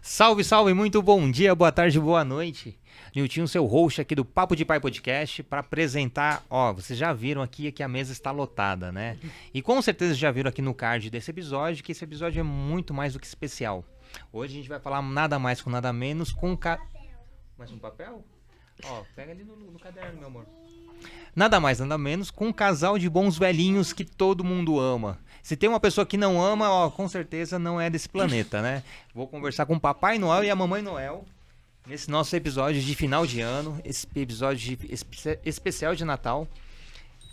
Salve, salve, muito bom dia, boa tarde, boa noite. Niltinho, seu host aqui do Papo de Pai Podcast, para apresentar, vocês já viram aqui que a mesa está lotada, né? E com certeza já viram aqui no card desse episódio que esse episódio é muito mais do que especial. Hoje a gente vai falar nada mais com nada menos com... Mais um papel? Pega ali no caderno, meu amor. Nada mais, nada menos com um casal de bons velhinhos que todo mundo ama. Se tem uma pessoa que não ama, com certeza não é desse planeta, né? Vou conversar com o Papai Noel e a Mamãe Noel nesse nosso episódio de final de ano, esse episódio especial de Natal.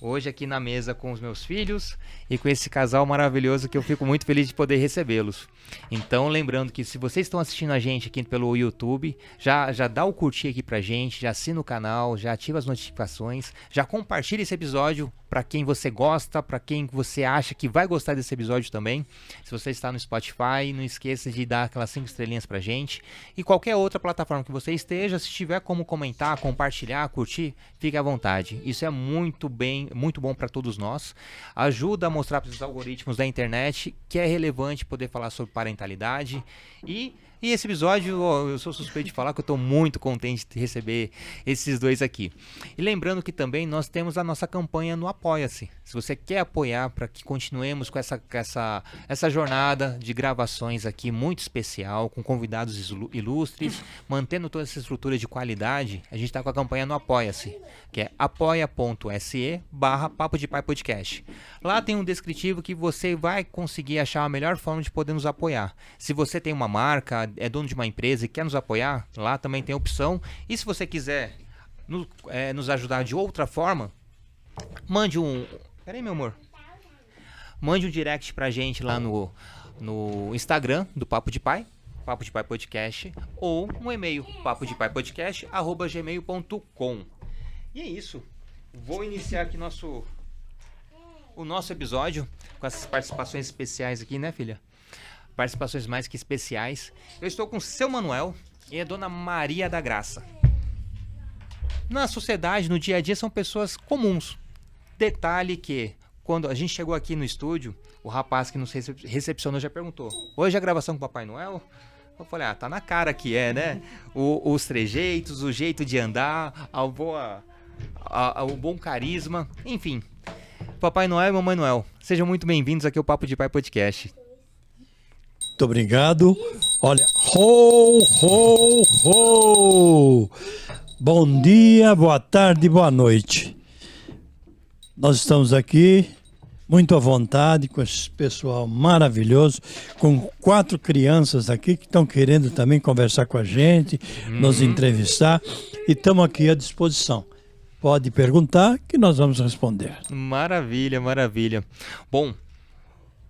Hoje aqui na mesa com os meus filhos e com esse casal maravilhoso que eu fico muito feliz de poder recebê-los. Então, lembrando que se vocês estão assistindo a gente aqui pelo YouTube, já dá o curtir aqui pra gente, já assina o canal, já ativa as notificações, já compartilha esse episódio para quem você gosta, para quem você acha que vai gostar desse episódio também. Se você está no Spotify, não esqueça de dar aquelas 5 estrelinhas pra gente. E qualquer outra plataforma que você esteja, se tiver como comentar, compartilhar, curtir, fique à vontade. Isso é muito bom para todos nós. Ajuda a mostrar para os algoritmos da internet que é relevante poder falar sobre parentalidade. E esse episódio, eu sou suspeito de falar que eu estou muito contente de receber esses dois aqui. E lembrando que também nós temos a nossa campanha no Apoia-se. Se você quer apoiar para que continuemos com essa jornada de gravações aqui muito especial, com convidados ilustres, mantendo toda essa estrutura de qualidade, a gente está com a campanha no Apoia-se, que é apoia.se/Papo de Pai Podcast. Lá tem um descritivo que você vai conseguir achar a melhor forma de poder nos apoiar. Se você tem uma marca, é dono de uma empresa e quer nos apoiar, lá também tem opção. E se você quiser nos ajudar de outra forma, mande um... Peraí, meu amor. Mande um direct pra gente lá no Instagram do Papo de Pai Podcast, ou um e-mail, papodepaipodcast@gmail.com. E é isso. Vou iniciar aqui o nosso episódio com essas participações especiais aqui, né, filha? Participações mais que especiais. Eu estou com o seu Manuel e a dona Maria da Graça. Na sociedade, no dia a dia, são pessoas comuns. Detalhe que, quando a gente chegou aqui no estúdio, o rapaz que nos recepcionou já perguntou: hoje é a gravação com o Papai Noel? Eu falei, tá na cara que é, né? Os trejeitos, o jeito de andar, o bom carisma, enfim. Papai Noel e Mamãe Noel, sejam muito bem-vindos aqui ao Papo de Pai Podcast. Muito obrigado. Olha, ho, ho, ho! Bom dia, boa tarde, boa noite. Nós estamos aqui muito à vontade com esse pessoal maravilhoso, com 4 crianças aqui que estão querendo também conversar com a gente, nos entrevistar, e estamos aqui à disposição. Pode perguntar que nós vamos responder. Maravilha, maravilha. Bom,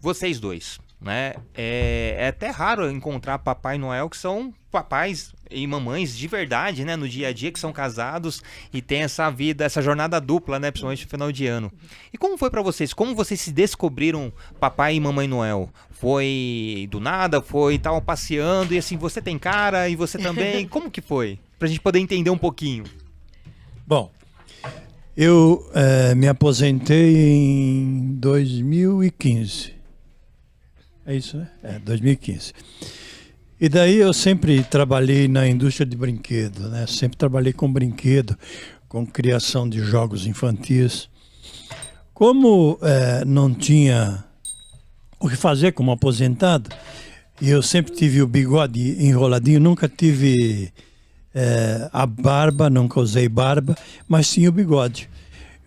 vocês dois, né? É até raro encontrar Papai Noel que são papais e mamães de verdade, né? No dia a dia, que são casados e tem essa vida, essa jornada dupla, né? Principalmente no final de ano. E como foi pra vocês? Como vocês se descobriram Papai e Mamãe Noel? Foi do nada? Estavam passeando e assim, você tem cara e você também? Como que foi? Pra gente poder entender um pouquinho. Bom, eu me aposentei em 2015. É isso, né? 2015. E daí eu sempre trabalhei na indústria de brinquedo, né? Sempre trabalhei com brinquedo, com criação de jogos infantis. Como não tinha o que fazer como aposentado, e eu sempre tive o bigode enroladinho, nunca tive a barba, nunca usei barba, mas tinha o bigode.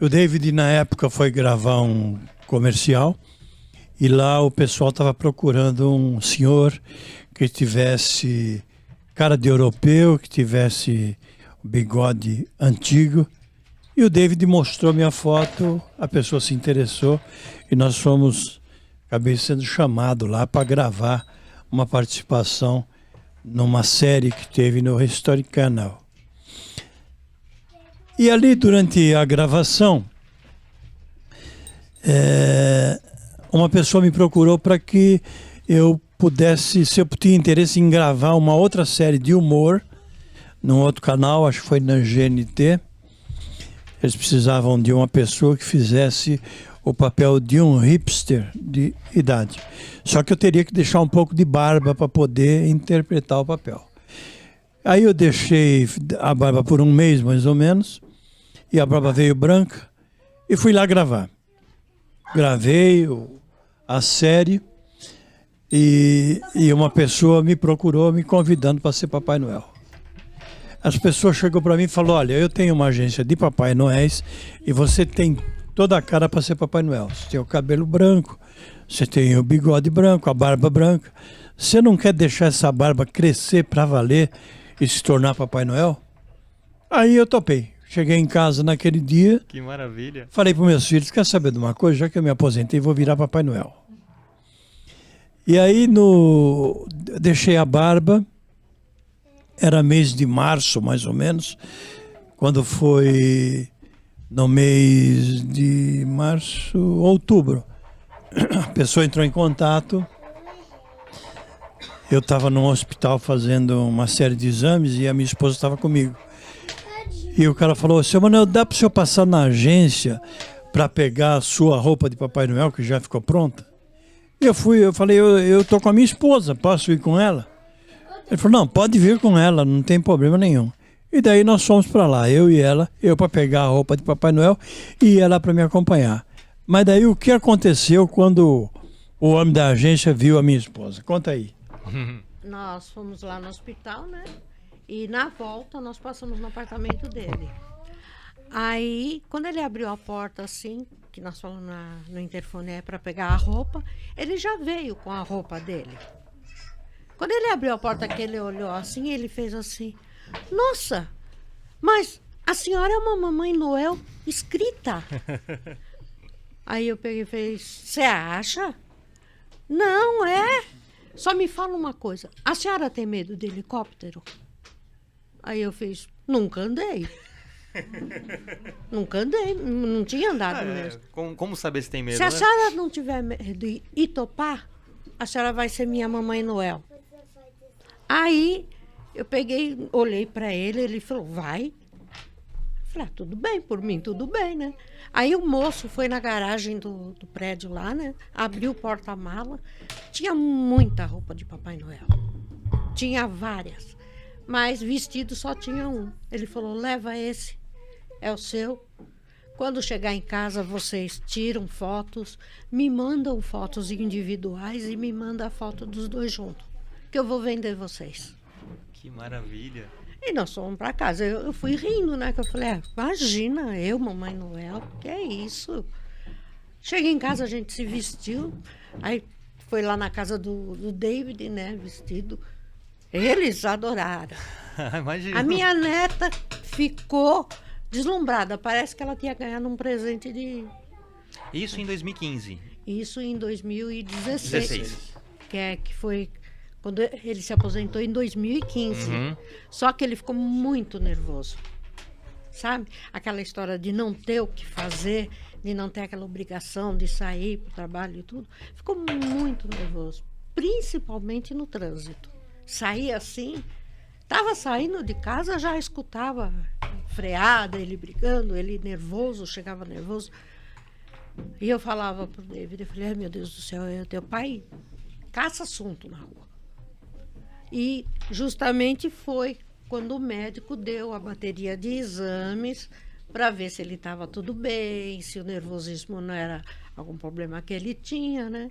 O David, na época, foi gravar um comercial, e lá o pessoal estava procurando um senhor que tivesse cara de europeu, que tivesse bigode antigo. E o David mostrou minha foto, a pessoa se interessou e nós acabei sendo chamado lá para gravar uma participação numa série que teve no History Channel. E ali, durante a gravação, uma pessoa me procurou para que eu pudesse, se eu tinha interesse em gravar uma outra série de humor num outro canal, acho que foi na GNT. Eles precisavam de uma pessoa que fizesse o papel de um hipster de idade. Só que eu teria que deixar um pouco de barba para poder interpretar o papel. Aí eu deixei a barba por um mês, mais ou menos, e a barba veio branca, e fui lá gravar. Gravei a série, e uma pessoa me procurou, me convidando para ser Papai Noel. As pessoas chegou para mim e falou: olha, eu tenho uma agência de Papai Noéis e você tem toda a cara para ser Papai Noel. Você tem o cabelo branco, você tem o bigode branco, a barba branca. Você não quer deixar essa barba crescer para valer e se tornar Papai Noel? Aí eu topei. Cheguei em casa naquele dia. Que maravilha. Falei para meus filhos: quer saber de uma coisa? Já que eu me aposentei, vou virar Papai Noel. E aí deixei a barba. Era mês de março, mais ou menos, quando foi no mês de março, outubro. A pessoa entrou em contato. Eu estava num hospital fazendo uma série de exames e a minha esposa estava comigo. E o cara falou: seu Manuel, dá para o senhor passar na agência para pegar a sua roupa de Papai Noel, que já ficou pronta? E eu falei: eu estou com a minha esposa, posso ir com ela? Ele falou: não, pode vir com ela, não tem problema nenhum. E daí nós fomos para lá, eu e ela, eu para pegar a roupa de Papai Noel e ela para me acompanhar. Mas daí o que aconteceu quando o homem da agência viu a minha esposa? Conta aí. Nós fomos lá no hospital, né? E na volta nós passamos no apartamento dele. Aí, quando ele abriu a porta assim, que nós falamos no interfone para pegar a roupa, ele já veio com a roupa dele. Quando ele abriu a porta, que ele olhou assim, ele fez assim: nossa, mas a senhora é uma Mamãe Noel escrita. Aí eu peguei e falei: você acha? Não, é. Só me fala uma coisa, a senhora tem medo de helicóptero? Aí eu fiz: nunca andei. Nunca andei, não tinha andado mesmo. Como saber se tem medo, Se a né? senhora não tiver medo e topar, a senhora vai ser minha Mamãe Noel. Aí eu peguei, olhei para ele, ele falou: vai. Falei: tudo bem, por mim tudo bem, né? Aí o moço foi na garagem do prédio lá, né? Abriu o porta-mala, tinha muita roupa de Papai Noel. Tinha várias, mas vestido só tinha um. Ele falou: leva esse, é o seu. Quando chegar em casa, vocês tiram fotos, me mandam fotos individuais e me mandam a foto dos dois juntos, que eu vou vender vocês. Que maravilha. E nós fomos para casa. Eu fui rindo, né? Que eu falei: imagina, eu, Mamãe Noel, que é isso? Cheguei em casa, a gente se vestiu. Aí foi lá na casa do David, né? Vestido. Eles adoraram. Imagina. A minha neta ficou deslumbrada. Parece que ela tinha ganhado um presente de... Isso em 2015. Isso em 2016. 16. Que foi quando ele se aposentou em 2015. Uhum. Só que ele ficou muito nervoso. Sabe? Aquela história de não ter o que fazer, de não ter aquela obrigação de sair para o trabalho e tudo. Ficou muito nervoso. Principalmente no trânsito. Saía assim, estava saindo de casa, já escutava freada, ele brigando, ele nervoso, chegava nervoso. E eu falava pro David, eu falei: ai, meu Deus do céu, teu pai caça assunto na rua. E justamente foi quando o médico deu a bateria de exames para ver se ele estava tudo bem, se o nervosismo não era algum problema que ele tinha, né?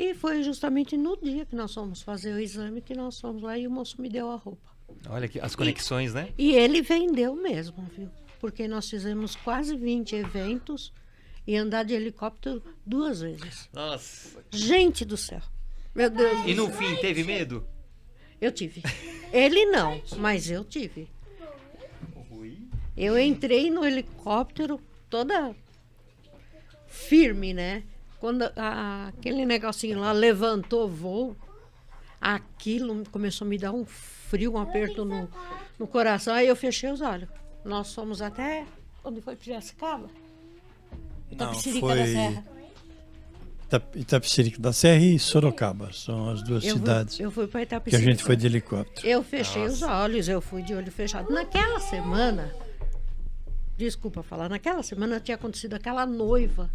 E foi justamente no dia que nós fomos fazer o exame que nós fomos lá e o moço me deu a roupa. Olha que as conexões, né? E ele vendeu mesmo, viu? Porque nós fizemos quase 20 eventos e andar de helicóptero 2 vezes. Nossa. Gente do céu. Meu Deus E do no céu. fim, teve medo? Eu tive. Ele não, mas eu tive. Eu entrei no helicóptero toda firme, né? Quando aquele negocinho lá levantou voo, aquilo começou a me dar um frio, um aperto no coração. Aí eu fechei os olhos. Nós fomos até... Onde foi? Piracicaba? Itapecerica da Serra. Itapecerica da Serra e Sorocaba. São as duas cidades Eu fui para que a Itapecerica. gente foi de helicóptero. Eu fechei os olhos, eu fui de olho fechado. Naquela semana, desculpa falar, naquela semana tinha acontecido aquela noiva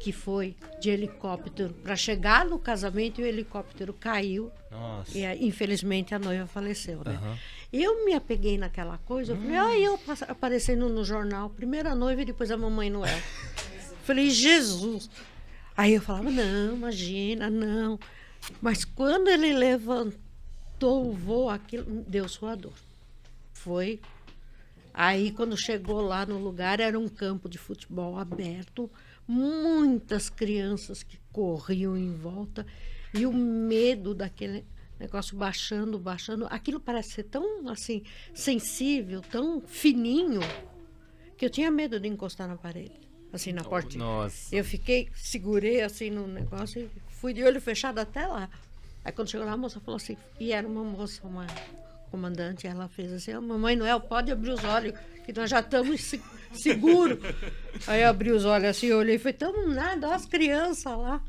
que foi de helicóptero para chegar no casamento e o helicóptero caiu. Nossa. E infelizmente a noiva faleceu, né? Aham. Eu me apeguei naquela coisa, eu falei, eu aparecendo no jornal, primeiro a noiva e depois a Mamãe Noel. Falei, Jesus! Aí eu falava, não, imagina, não. Mas quando ele levantou o voo, aquilo deu sua dor. Foi. Aí quando chegou lá no lugar, era um campo de futebol aberto, muitas crianças que corriam em volta e o medo daquele negócio baixando, baixando. Aquilo parece ser tão assim sensível, tão fininho, que eu tinha medo de encostar na parede, assim na portinha. Nossa. Eu fiquei, segurei assim no negócio e fui de olho fechado até lá. Aí quando chegou lá, a moça falou assim, e era uma moça, uma comandante, ela fez assim, Mamãe Noel, pode abrir os olhos, que nós já estamos seguros. Aí eu abri os olhos assim, eu olhei e falei, estamos nada, olha as crianças lá.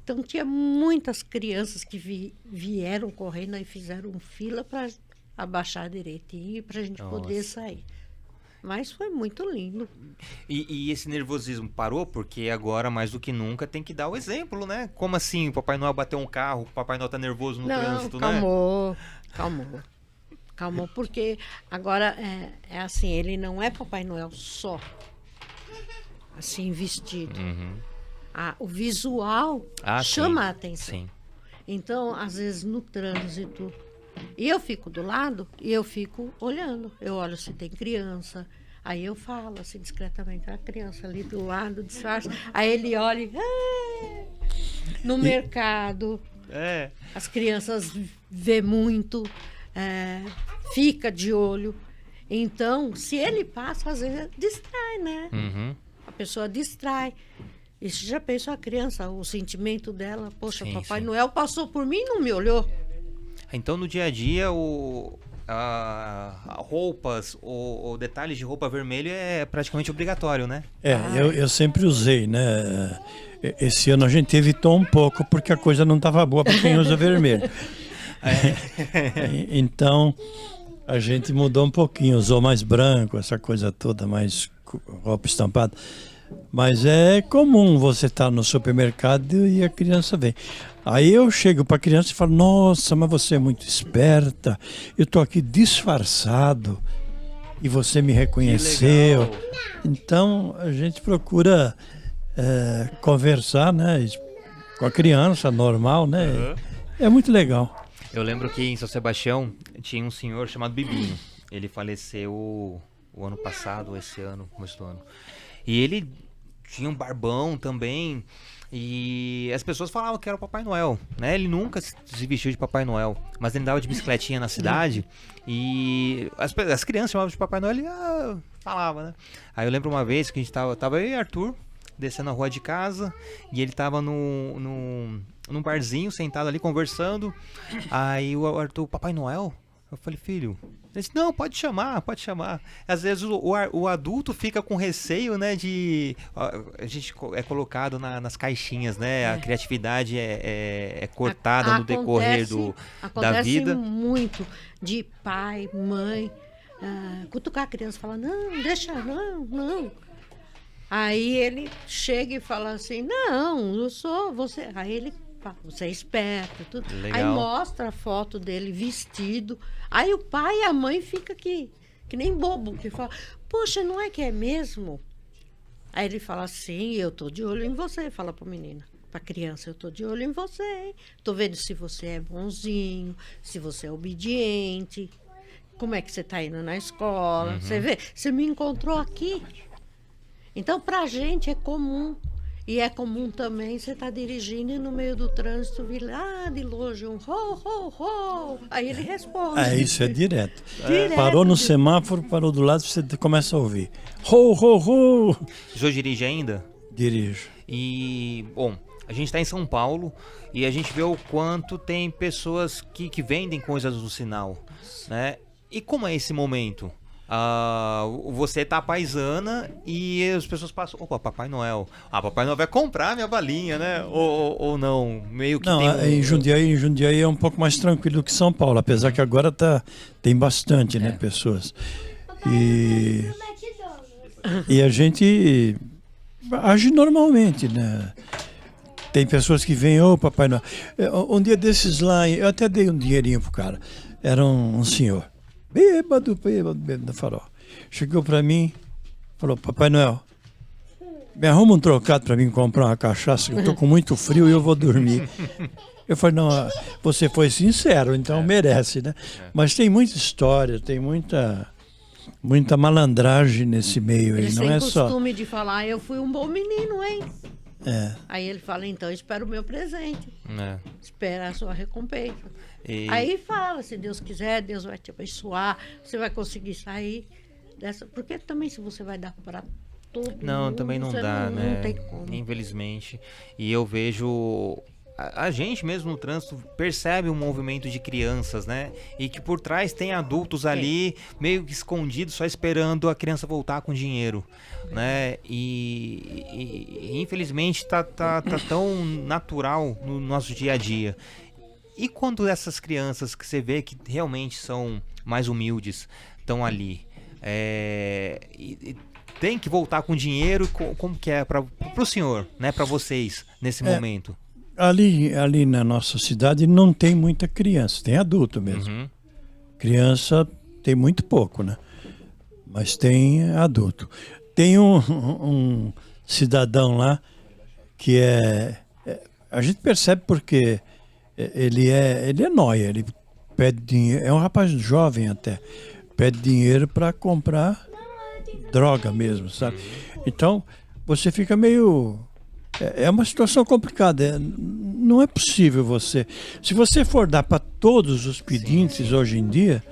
Então tinha muitas crianças que vieram correndo e fizeram fila para abaixar direitinho, para a gente poder sair. Mas foi muito lindo. E esse nervosismo parou? Porque agora, mais do que nunca, tem que dar o exemplo, né? Como assim? O Papai Noel bateu um carro, o Papai Noel tá nervoso no trânsito, calmou, né? Calmou, porque agora é assim, ele não é Papai Noel só, assim, vestido. O visual chama a atenção. Sim. Então, às vezes, no trânsito, e eu fico do lado e eu fico olhando. Eu olho se tem criança, aí eu falo assim discretamente, a criança ali do lado, disfarça. Aí ele olha e, no mercado, as crianças vê muito, fica de olho. Então, se ele passa, às vezes distrai, né? A pessoa distrai. E você já pensou a criança, o sentimento dela? Poxa, Sim, Papai sim. Noel passou por mim e não me olhou. Então, no dia a dia, roupas ou detalhes de roupa vermelho é praticamente obrigatório, né? Eu sempre usei, né? Esse ano a gente evitou um pouco porque a coisa não estava boa para quem usa vermelho. Então, a gente mudou um pouquinho, usou mais branco, essa coisa toda, mais roupa estampada. Mas é comum você estar no supermercado e a criança vem. Aí eu chego para a criança e falo, nossa, mas você é muito esperta, eu estou aqui disfarçado e você me reconheceu. Então a gente procura conversar, né, com a criança, normal, né? É muito legal. Eu lembro que em São Sebastião tinha um senhor chamado Bibinho. Ele faleceu o ano passado, esse ano, começo do ano. E ele tinha um barbão também. E as pessoas falavam que era o Papai Noel, né? Ele nunca se vestiu de Papai Noel, mas ele andava de bicicletinha na cidade. E as crianças chamavam de Papai Noel e ele falava, né? Aí eu lembro uma vez que a gente tava eu e Arthur descendo a rua de casa. E ele tava num barzinho, sentado ali, conversando. Aí o Arthur, Papai Noel? Eu falei, filho... Ele disse, não, pode chamar. Às vezes o adulto fica com receio, né, a gente é colocado nas caixinhas, né, a criatividade é cortada no decorrer da vida. Acontece muito de pai, mãe, cutucar a criança, falar, não, deixa, não. Aí ele chega e fala assim, não, eu sou você. Aí ele fala, você é esperto, tudo. Legal. Aí mostra a foto dele vestido. Aí o pai e a mãe ficam que nem bobo, que fala, poxa, não é que é mesmo? Aí ele fala assim, eu tô de olho em você, fala pra menina, pra criança, eu tô de olho em você, hein? Tô vendo se você é bonzinho, se você é obediente, como é que você tá indo na escola, você vê, você me encontrou aqui. Então pra gente é comum. E é comum também você estar dirigindo e no meio do trânsito vir lá de longe um ho, ho, ho. Aí ele responde. Isso é direto. Parou no semáforo, parou do lado, você começa a ouvir. Ho, ho, ho. O senhor dirige ainda? Dirijo. E, bom, a gente está em São Paulo e a gente vê o quanto tem pessoas que vendem coisas no sinal, né? E como é esse momento? Você tá paisana e as pessoas passam, opa, Papai Noel. Papai Noel vai comprar minha balinha, né? Ou não, meio que não, tem em Jundiaí é um pouco mais tranquilo que São Paulo, apesar que agora tem bastante, né, pessoas. E a gente age normalmente, né? Tem pessoas que vêm, ô Papai Noel. Um dia desses lá, eu até dei um dinheirinho pro cara. Era um senhor, bêbado da farol. Chegou pra mim, falou, Papai Noel, me arruma um trocado pra mim comprar uma cachaça, eu tô com muito frio e eu vou dormir. Eu falei, não, você foi sincero, então merece, né? Mas tem muita história, tem muita malandragem nesse meio aí, Eles não têm é só... costume de falar, eu fui um bom menino, hein? É. Aí ele fala, então espera o meu presente, É. espera a sua recompensa. E- Aí fala, se Deus quiser, Deus vai te abençoar, você vai conseguir sair dessa. Porque também se você vai dar para todo Não, mundo, também não você dá, né? Não tem como. Infelizmente. E eu vejo. A gente mesmo no trânsito percebe um movimento de crianças, né? E que por trás tem adultos ali, meio que escondidos, só esperando a criança voltar com dinheiro, né? E infelizmente tá tão natural no nosso dia a dia. E quando essas crianças que você vê que realmente são mais humildes estão ali, e tem que voltar com dinheiro, como que é para o senhor, né? Para vocês nesse momento? Ali na nossa cidade não tem muita criança, tem adulto mesmo. Uhum. Criança tem muito pouco, né? Mas tem adulto. Tem um cidadão lá que a gente percebe porque ele é nóia, ele pede dinheiro, é um rapaz jovem até, pede dinheiro para comprar droga mesmo, sabe? Então, você fica meio... É uma situação complicada. Não é possível você... Se você for dar para todos os pedintes hoje em dia,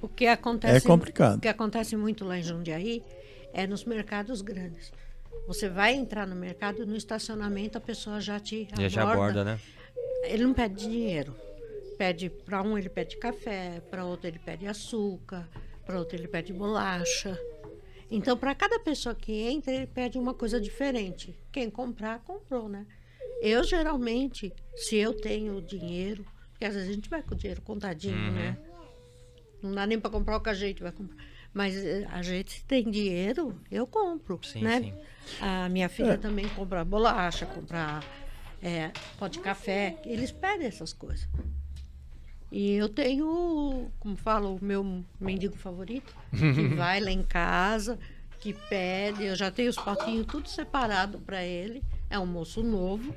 O que acontece, é complicado. O que acontece muito lá em Jundiaí é nos mercados grandes. Você vai entrar no mercado, no estacionamento a pessoa já te aborda. Já aborda, né? Ele não pede dinheiro. Pede para um ele pede café, para outro ele pede açúcar, para outro ele pede bolacha. Então, para cada pessoa que entra, ele pede uma coisa diferente. Quem comprar, comprou, né? Eu, geralmente, se eu tenho dinheiro, porque às vezes a gente vai com o dinheiro contadinho, né? Não dá nem para comprar o que a gente vai comprar. Mas a gente, se tem dinheiro, eu compro, Sim, né? sim. A minha filha também compra bolacha, compra pó de café. Eles pedem essas coisas. E eu tenho, como falo, o meu mendigo favorito, que vai lá em casa, que pede. Eu já tenho os potinhos tudo separado para ele. É um moço novo,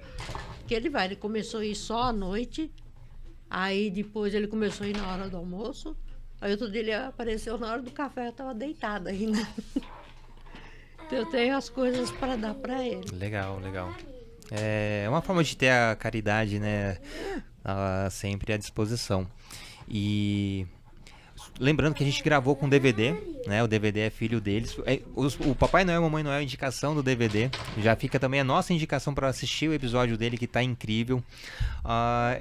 que ele vai. Ele começou a ir só à noite, aí depois ele começou a ir na hora do almoço. Aí outro dia ele apareceu na hora do café, eu estava deitada ainda. Então eu tenho as coisas para dar para ele. Legal, legal. É uma forma de ter a caridade, né? Sempre à disposição. E lembrando que a gente gravou com DVD, né? O DVD é filho deles. O Papai Noel e a Mamãe Noel é a indicação do DVD. Já fica também a nossa indicação para assistir o episódio dele, que tá incrível.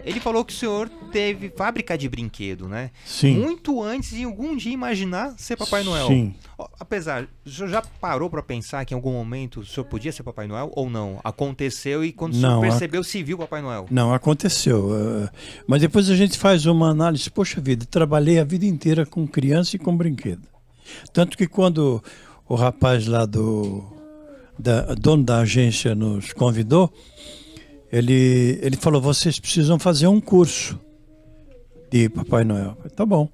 Ele falou que o senhor teve fábrica de brinquedo, né? Sim. Muito antes de algum dia imaginar ser Papai Noel. Sim. Apesar, o senhor já parou para pensar que em algum momento o senhor podia ser Papai Noel ou não? Aconteceu e quando o senhor percebeu, se viu Papai Noel? Não, aconteceu. Mas depois a gente faz uma análise. Poxa vida, trabalhei a vida inteira com criança e com brinquedo. Tanto que quando o rapaz lá dono da agência nos convidou, ele falou, vocês precisam fazer um curso de Papai Noel. Eu falei, tá bom.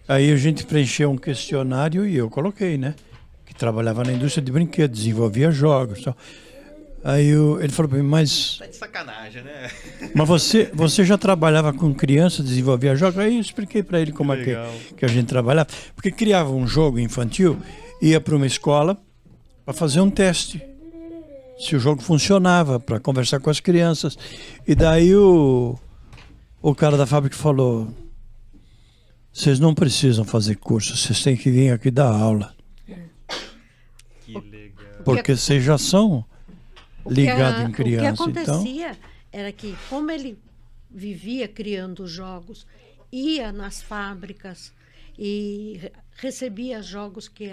Aí a gente preencheu um questionário e eu coloquei, né? Que trabalhava na indústria de brinquedos, desenvolvia jogos e tal. Aí ele falou para mim, mas... Tá de sacanagem, né? Mas você já trabalhava com criança, desenvolvia jogos? Aí eu expliquei para ele como Legal. é que a gente trabalhava. Porque criava um jogo infantil, ia para uma escola para fazer um teste. Se o jogo funcionava, para conversar com as crianças. E daí o cara da fábrica falou, vocês não precisam fazer curso, vocês têm que vir aqui dar aula. Que legal. Porque vocês já são ligados em criança. O que acontecia era que, como ele vivia criando jogos, ia nas fábricas e recebia jogos que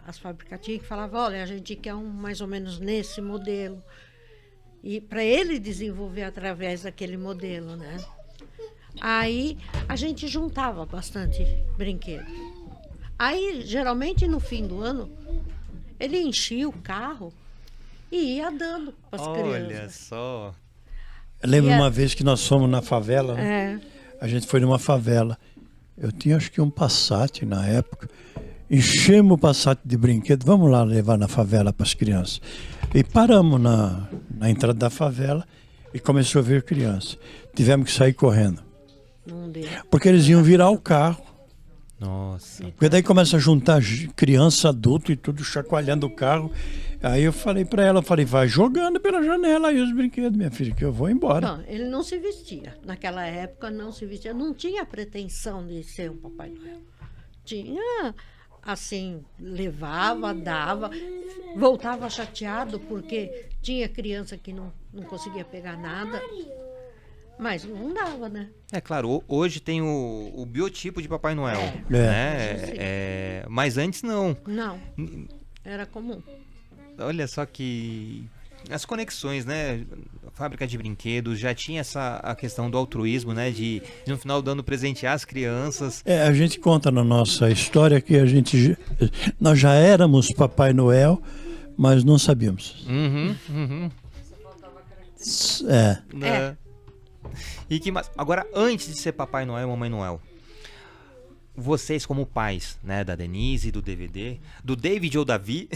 as fábricas tinham, que falava, olha, a gente quer mais ou menos nesse modelo. E para ele desenvolver através daquele modelo, né? Aí a gente juntava bastante brinquedos. Aí, geralmente, no fim do ano, Ele enchia o carro e ia dando para as Olha crianças. só. Eu lembro E uma vez que nós fomos na favela, né? É. A gente foi numa favela. Eu tinha acho que um Passat na época. Enchemos o Passat de brinquedo. Vamos lá levar na favela para as crianças. E paramos na entrada da favela e começou a vir crianças. Tivemos que sair correndo. Não deu. Porque eles iam virar o carro. Nossa. Porque daí começa a juntar criança, adulto e tudo chacoalhando o carro. Aí eu falei para ela, vai jogando pela janela aí os brinquedos, minha filha, que eu vou embora. Não, ele não se vestia. Naquela época não se vestia. Não tinha pretensão de ser um Papai Noel. Tinha, assim, levava, dava, voltava chateado porque tinha criança que não conseguia pegar nada. Mas não dava, né? É claro, hoje tem o biotipo de Papai Noel, É. né? Isso sim. Mas antes não. Não, era comum. Olha só que as conexões, né? A fábrica de brinquedos já tinha a questão do altruísmo, né? De no final do ano presentear as crianças. A gente conta na nossa história que nós já éramos Papai Noel, mas não sabíamos. Uhum. É. E que mais? Agora, antes de ser Papai Noel e Mamãe Noel, vocês como pais, né, da Denise, do DVD, do David ou Davi,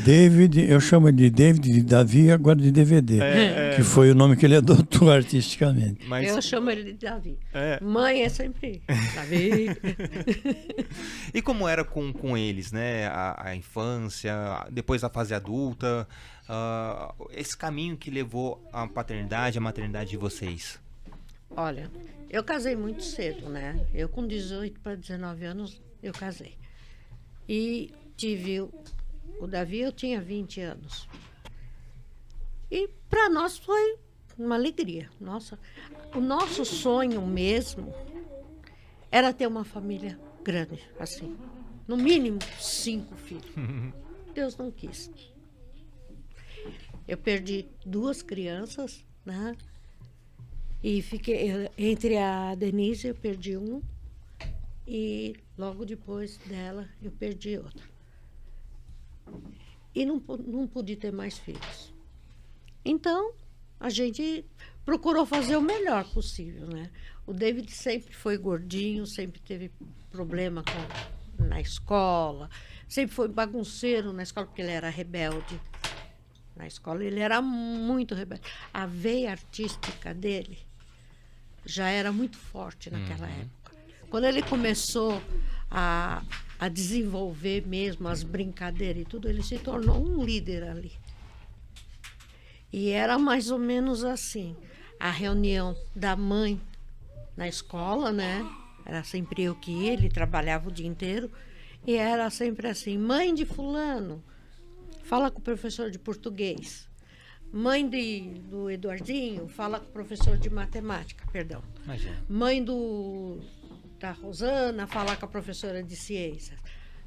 David, eu chamo de David, de Davi, agora de DVD, que foi o nome que ele adotou artisticamente. mas Eu chamo ele de Davi. É. Mãe é sempre Davi. e como era com eles, né, a infância, depois a fase adulta, esse caminho que levou a paternidade, a maternidade de vocês? Olha, eu casei muito cedo, né? Eu com 18 para 19 anos eu casei. E tive o Davi, eu tinha 20 anos. E para nós foi uma alegria. Nossa, o nosso sonho mesmo era ter uma família grande, assim. No mínimo 5 filhos. Deus não quis. Eu perdi 2 crianças, né? E fiquei entre a Denise, eu perdi um, e logo depois dela eu perdi outro. E não pude ter mais filhos. Então, a gente procurou fazer o melhor possível, né? O David sempre foi gordinho, sempre teve problema na escola, sempre foi bagunceiro na escola, porque ele era rebelde. Na escola ele era muito rebelde. A veia artística dele já era muito forte naquela época. Quando ele começou a desenvolver mesmo as brincadeiras e tudo, ele se tornou um líder ali. E era mais ou menos assim, a reunião da mãe na escola, né? Era sempre eu que ia, ele trabalhava o dia inteiro, e era sempre assim, mãe de fulano, fala com o professor de português. Mãe do Eduardinho, fala com o professor de matemática, perdão. Imagina. Mãe da Rosana, fala com a professora de ciências.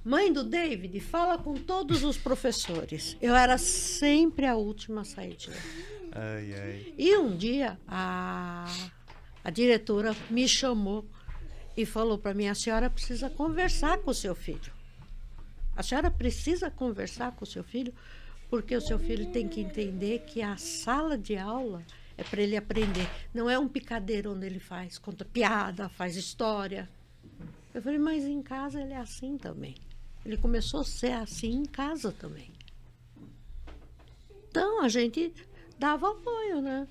Mãe do David, fala com todos os professores. Eu era sempre a última a sair de lá. Ai, ai. E um dia, a diretora me chamou e falou para mim, a senhora precisa conversar com o seu filho. A senhora precisa conversar com o seu filho, porque o seu filho tem que entender que a sala de aula é para ele aprender. Não é um picadeiro onde ele conta piada, faz história. Eu falei, mas em casa ele é assim também. Ele começou a ser assim em casa também. Então, a gente dava apoio, né?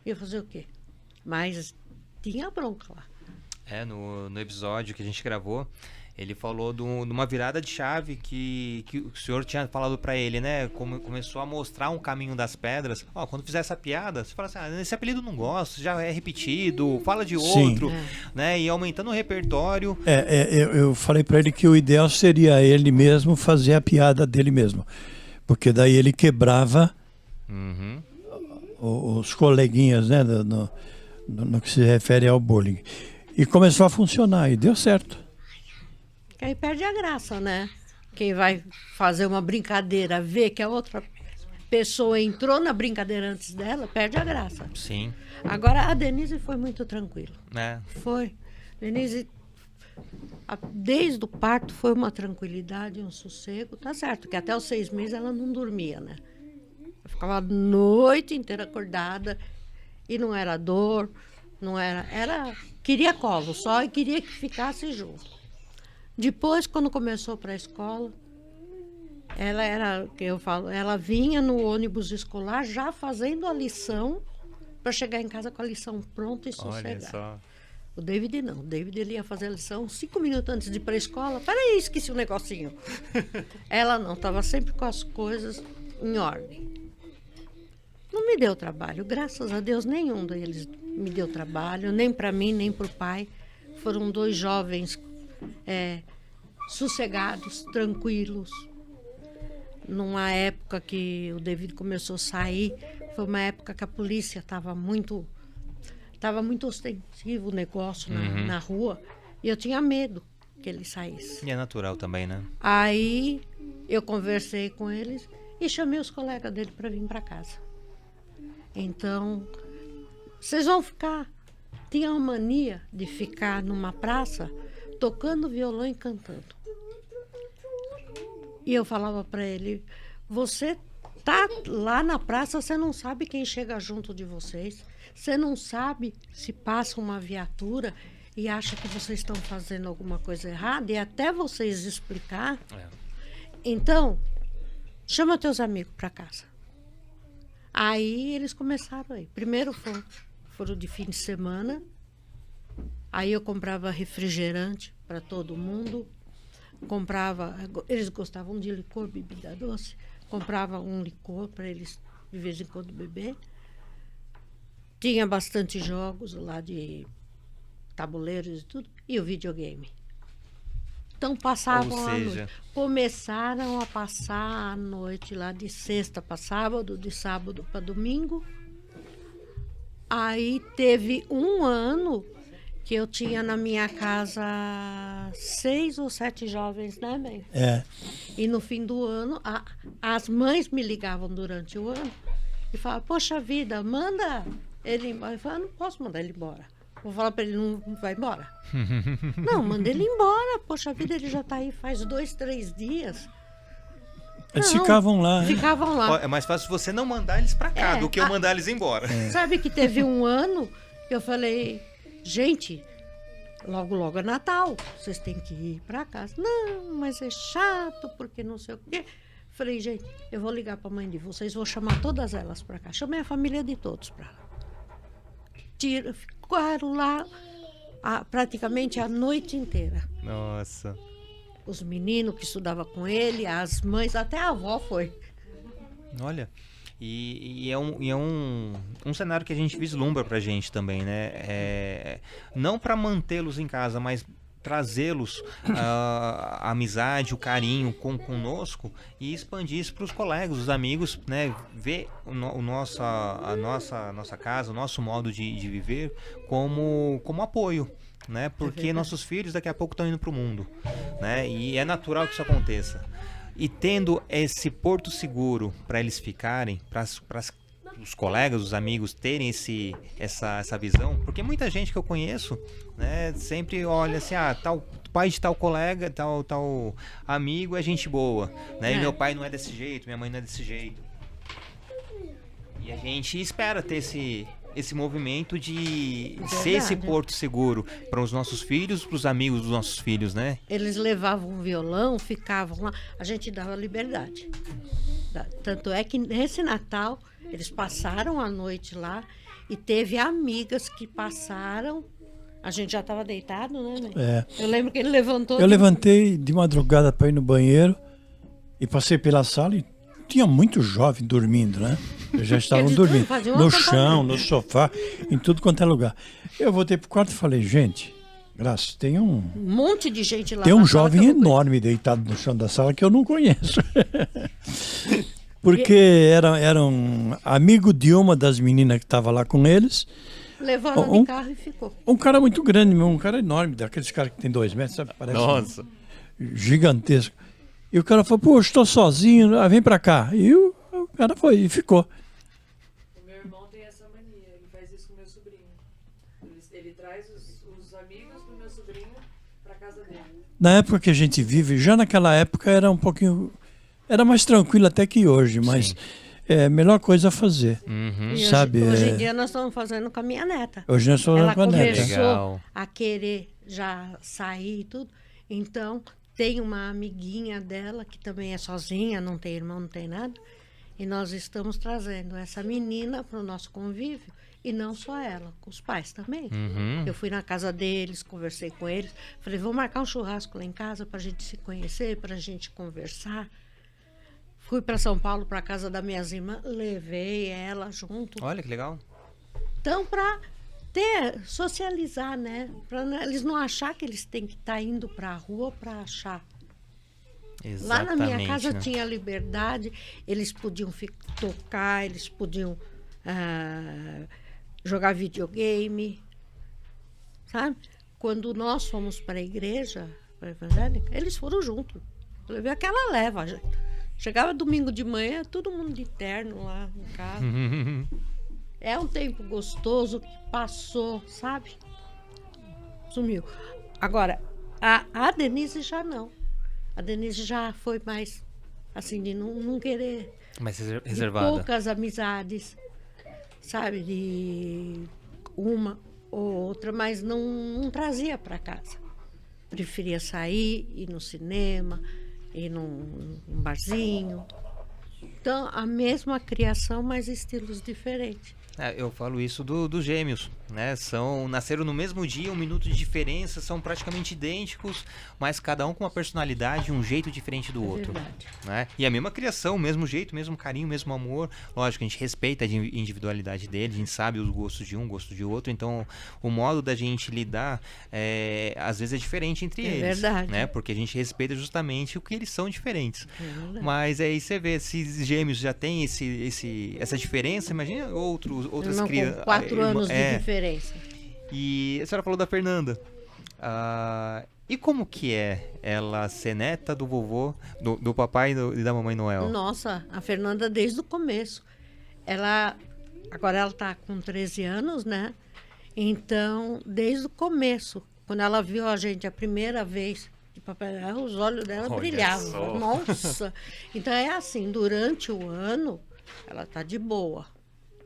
Ia fazer o quê? Mas tinha bronca lá. No episódio que a gente gravou, ele falou de uma virada de chave que o senhor tinha falado pra ele, né? Começou a mostrar um caminho das pedras. Quando fizer essa piada, você fala assim, esse apelido não gosto, já é repetido, fala de outro, né? E aumentando o repertório. Eu falei pra ele que o ideal seria ele mesmo fazer a piada dele mesmo. Porque daí ele quebrava os coleguinhas, né? No que se refere ao bullying. E começou a funcionar, e deu certo. Que aí perde a graça, né? Quem vai fazer uma brincadeira, vê que a outra pessoa entrou na brincadeira antes dela, perde a graça. Sim. Agora, a Denise foi muito tranquila. Né? Foi. Denise Desde o parto foi uma tranquilidade, um sossego, tá certo, que até os 6 meses ela não dormia, né? Eu ficava a noite inteira acordada e não era dor, não era queria colo só e queria que ficasse junto. Depois, quando começou para a escola, ela era, que eu falo, ela vinha no ônibus escolar já fazendo a lição para chegar em casa com a lição pronta e sossegada. Olha só. O David não. O David ele ia fazer a lição 5 minutos antes de ir para a escola. Peraí, esqueci um negocinho. Ela não, estava sempre com as coisas em ordem. Não me deu trabalho. Graças a Deus, nenhum deles me deu trabalho, nem para mim, nem para o pai. Foram 2 jovens sossegados, tranquilos. Numa época que o David começou a sair, foi uma época que a polícia estava muito ostensivo o negócio na rua, e eu tinha medo que ele saísse. E é natural também, né? Aí eu conversei com eles e chamei os colegas dele para vir para casa. Então, vocês vão ficar. Tinha uma mania de ficar numa praça tocando violão e cantando. E eu falava para ele, você tá lá na praça, você não sabe quem chega junto de vocês. Você não sabe se passa uma viatura e acha que vocês estão fazendo alguma coisa errada, e até vocês explicar. Então, chama teus amigos para casa. Aí eles começaram aí. Primeiro foram de fim de semana. Aí eu comprava refrigerante para todo mundo. Eles gostavam de licor, bebida doce. Comprava um licor para eles de vez em quando beber. Tinha bastante jogos lá de tabuleiros e tudo, e o videogame. Então passavam a noite. Começaram a passar a noite lá de sexta para sábado, de sábado para domingo. Aí teve um ano que eu tinha na minha casa 6 ou 7 jovens, né, bem? E no fim do ano, as mães me ligavam durante o ano e falavam, poxa vida, manda ele embora. Eu falava, não posso mandar ele embora. Vou falar para ele, não vai embora. Não, manda ele embora. Poxa vida, ele já está aí faz 2, 3 dias. Eles ficavam lá. Ficavam lá. É mais fácil você não mandar eles para cá do que eu mandar eles embora. Sabe que teve um ano que eu falei, gente, logo é Natal, vocês têm que ir para casa. Não, mas é chato, porque não sei o quê. Falei, gente, eu vou ligar para a mãe de vocês, vou chamar todas elas para cá. Chamei a família de todos para lá. Ficaram lá praticamente a noite inteira. Nossa. Os meninos que estudavam com ele, as mães, até a avó foi. Olha, e é um cenário que a gente vislumbra pra gente também, né? Não para mantê-los em casa, mas trazê-los a amizade, o carinho conosco e expandir isso para os colegas, os amigos, né? Ver a nossa casa, o nosso modo de viver como apoio, né? Porque nossos filhos daqui a pouco estão indo para o mundo, né? E é natural que isso aconteça. E tendo esse porto seguro para eles ficarem, para os colegas, os amigos terem essa visão, porque muita gente que eu conheço, né, sempre olha assim, tal pai de tal colega, tal amigo é gente boa, né? E meu pai não é desse jeito, minha mãe não é desse jeito. E a gente espera ter esse movimento de ser esse porto seguro para os nossos filhos, para os amigos dos nossos filhos, né? Eles levavam um violão, ficavam lá, a gente dava liberdade. Tanto é que nesse Natal eles passaram a noite lá e teve amigas que passaram. A gente já estava deitado, né? Eu lembro que ele levantou. Eu levantei de madrugada para ir no banheiro e passei pela sala e tinha muito jovem dormindo, né? Eles já estavam dormindo. No chão, no sofá, em tudo quanto é lugar. Eu voltei pro quarto e falei, gente, Graças, tem um monte de gente lá. Tem um jovem enorme deitado no chão da sala que eu não conheço. Porque era um amigo de uma das meninas que estava lá com eles. Levou no carro e ficou. Um cara muito grande, um cara enorme, daqueles caras que tem 2 metros, sabe? Parece gigantesco. E o cara falou, pô, estou sozinho, vem pra cá. E o cara foi e ficou. O meu irmão tem essa mania, ele faz isso com o meu sobrinho. Ele traz os amigos do meu sobrinho Pra casa dele. Na época que a gente vive, já naquela época era um pouquinho... Era mais tranquilo até que hoje, mas Sim. é a melhor coisa a fazer. Uhum. E Sabe, hoje é- em dia nós estamos fazendo com a minha neta. Hoje nós estamos Ela com a neta. começou Legal. a querer já sair e tudo. Então, tem uma amiguinha dela que também é sozinha, não tem irmão, não tem nada. E nós estamos trazendo essa menina para o nosso convívio. E não só ela, com os pais também. Uhum. Eu fui na casa deles, conversei com eles. Falei, vamos marcar um churrasco lá em casa para a gente se conhecer, para a gente conversar. Fui para São Paulo, para a casa das minhas irmãs, levei ela junto. Olha que legal. Então, para socializar, né? Para eles não achar que eles têm que estar indo para a rua para achar. Lá na minha casa né? tinha liberdade, eles podiam tocar, eles podiam jogar videogame, sabe? Quando nós fomos para a igreja evangélica, eles foram juntos. Eu levei aquela leva, gente. Chegava domingo de manhã, todo mundo de terno lá em casa. É um tempo gostoso que passou, sabe? Sumiu. Agora, a Denise já não. A Denise já foi mais, assim, de não querer. Mais De reservada. poucas amizades, sabe? De uma ou outra, mas não trazia para casa. Preferia sair, ir no cinema, ir num barzinho. Então, a mesma criação, mas estilos diferentes. Eu falo isso dos gêmeos, né? Nasceram no mesmo dia, 1 minuto de diferença, são praticamente idênticos, mas cada um com uma personalidade, um jeito diferente do outro. Verdade. Né? E a mesma criação, o mesmo jeito, mesmo carinho, mesmo amor. Lógico, a gente respeita a individualidade dele, a gente sabe os gostos de um, gosto de outro, então o modo da gente lidar, às vezes é diferente entre eles. Verdade. Né? Porque a gente respeita justamente o que eles são diferentes. Verdade. Mas aí você vê, se gêmeos já tem essa diferença, imagina outras Não, crianças. com 4 anos de diferença. E a senhora falou da Fernanda. E como que é ela ser neta do vovô, do papai e da mamãe Noel? Nossa, a Fernanda desde o começo. Agora ela está com 13 anos, né? Então, desde o começo, quando ela viu a gente a primeira vez de Papai Noel, os olhos dela Olha brilhavam. só. Nossa! Então é assim, durante o ano, ela tá de boa.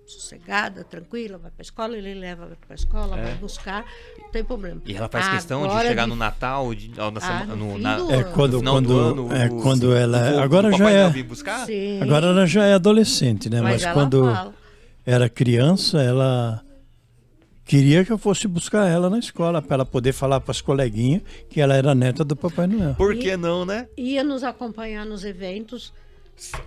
Sossegada, tranquila, vai para a escola, ele leva para a escola, vai buscar, não tem problema. E ela faz questão de Agora chegar no Natal, no fim na, do É ano. quando, final do quando, ano, é o- quando ela. o Agora já Papai Noel é. vir buscar? Sim, Agora ela já é adolescente, né? Mas ela quando fala. era criança, ela queria que eu fosse buscar ela na escola para ela poder falar para as coleguinhas que ela era neta do Papai Noel. Por que não, né? Ia nos acompanhar nos eventos.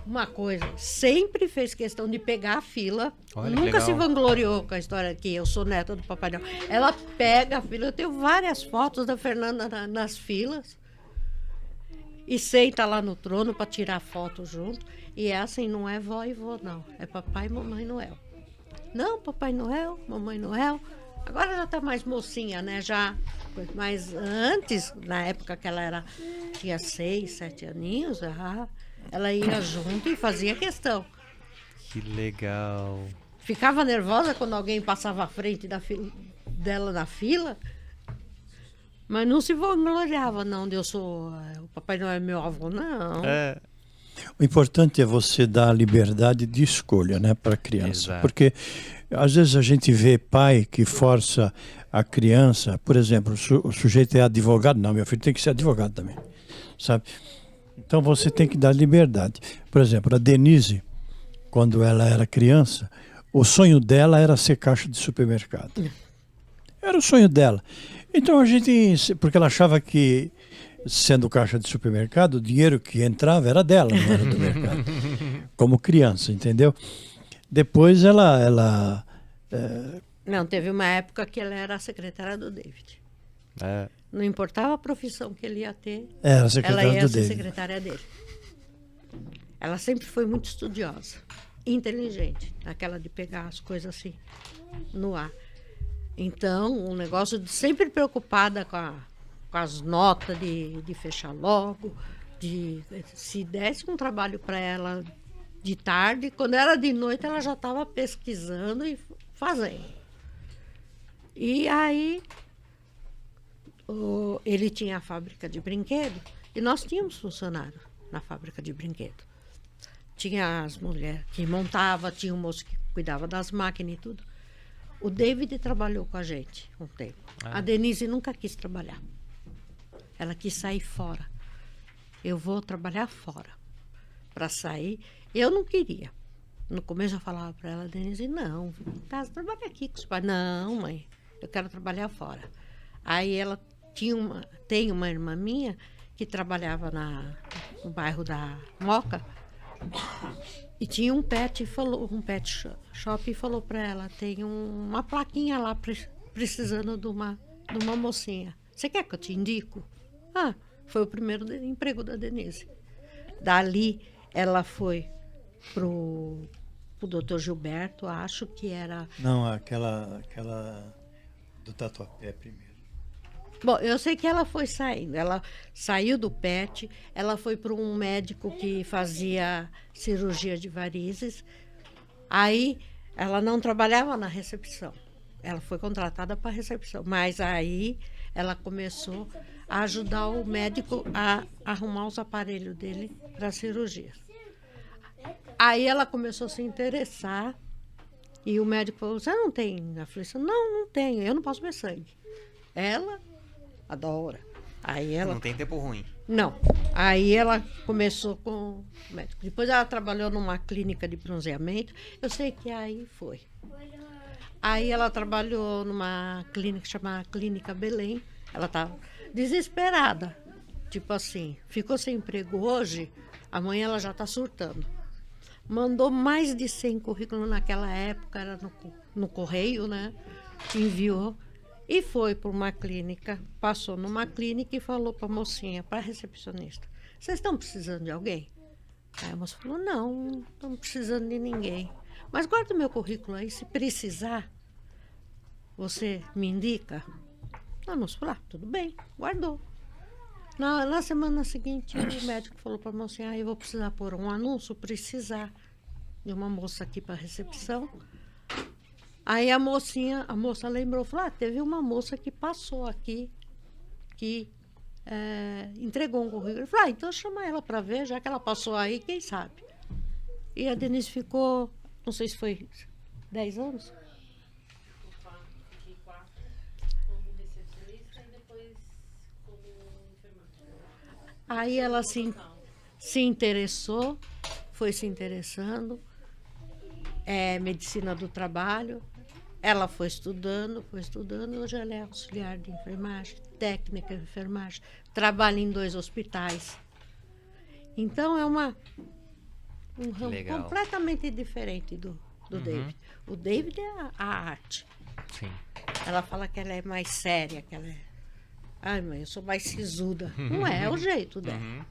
Uma coisa, sempre fez questão de pegar a fila. Olha que Nunca legal. se vangloriou com a história que eu sou neta do Papai Noel. Ela pega a fila. Eu tenho várias fotos da Fernanda nas filas. E senta lá no trono para tirar foto junto. E é assim, não é vó e vô, não. É Papai e Mamãe Noel. Não, Papai Noel, Mamãe Noel. Agora já tá mais mocinha, né? Já. Mas antes, na época que ela tinha 6, 7 aninhos, ela ia junto e fazia questão. Que legal. Ficava nervosa quando alguém passava à frente dela na fila, mas não se vangloriava, não, de eu sou. O Papai Noel é meu avô, não. O importante é você dar a liberdade de escolha, né, para a criança. Exato. Porque às vezes a gente vê pai que força a criança, por exemplo, o sujeito é advogado, não, meu filho tem que ser advogado também, sabe? Então você tem que dar liberdade. Por exemplo, a Denise, quando ela era criança, o sonho dela era ser caixa de supermercado. Era o sonho dela. Então a gente, porque ela achava que sendo caixa de supermercado, o dinheiro que entrava era dela, não era do mercado. Como criança, entendeu? Depois ela Não, teve uma época que ela era a secretária do David. Não importava a profissão que ele ia ter, era ela secretária ia do ser David. secretária dele. Ela sempre foi muito estudiosa, inteligente, aquela de pegar as coisas assim, no ar. Então, um negócio de sempre preocupada com as notas de fechar logo, se desse um trabalho para ela de tarde, quando era de noite ela já estava pesquisando e fazendo. E aí ele tinha a fábrica de brinquedo e nós tínhamos funcionário na fábrica de brinquedo. Tinha as mulheres que montavam, tinha um moço que cuidava das máquinas e tudo. O David trabalhou com a gente um tempo. A Denise nunca quis trabalhar. Ela quis sair fora. Eu vou trabalhar fora. Para sair, eu não queria. No começo eu falava para ela, Denise, não, em casa, trabalha aqui com os pais. Não, mãe, eu quero trabalhar fora. Aí ela tem uma irmã minha que trabalhava no bairro da Moca e tinha um pet shop e falou para ela, tem uma plaquinha lá precisando de uma mocinha. Você quer que eu te indico? Foi o primeiro emprego da Denise. Dali ela foi pro Dr. Gilberto, acho que era... Não, aquela do Tatuapé primeiro. Bom, eu sei que ela foi saindo. Ela saiu do PET, ela foi para um médico que fazia cirurgia de varizes. Aí ela não trabalhava na recepção. Ela foi contratada para a recepção. Mas aí ela começou a ajudar o médico a arrumar os aparelhos dele para a cirurgia. Aí ela começou a se interessar e o médico falou, você não tem aflição? Não tenho, eu não posso ver sangue. Ela adora. Aí ela... Não tem tempo ruim. Não. Aí ela começou com o médico. Depois ela trabalhou numa clínica de bronzeamento. Eu sei que aí foi. Aí ela trabalhou numa clínica chamada Clínica Belém. Ela estava desesperada. Tipo assim, ficou sem emprego hoje, amanhã ela já está surtando. Mandou mais de 100 currículos naquela época, era no correio, né? Enviou. E foi para uma clínica, passou numa clínica e falou para a mocinha, para a recepcionista, vocês estão precisando de alguém? Aí a moça falou, não estamos precisando de ninguém. Mas guarda o meu currículo aí, se precisar, você me indica? A moça falou, tudo bem, guardou. Na semana seguinte, o médico falou para a mocinha, eu vou precisar pôr um anúncio, precisar de uma moça aqui para a recepção. Aí a moça lembrou, falou, teve uma moça que passou aqui, que entregou um currículo. Eu falei, então chama ela para ver, já que ela passou aí, quem sabe. E a Denise ficou, não sei se foi 10 anos. Fiquei 4 como recepcionista e depois como enfermagem. Aí ela se interessou, foi se interessando, medicina do trabalho. Ela foi estudando, hoje ela é auxiliar de enfermagem, técnica de enfermagem, trabalha em 2 hospitais. Então é um ramo Legal. completamente diferente do David. O David é a arte. Sim. Ela fala que ela é mais séria, que ela é... Ai, mãe, eu sou mais sisuda. Não é o jeito dela.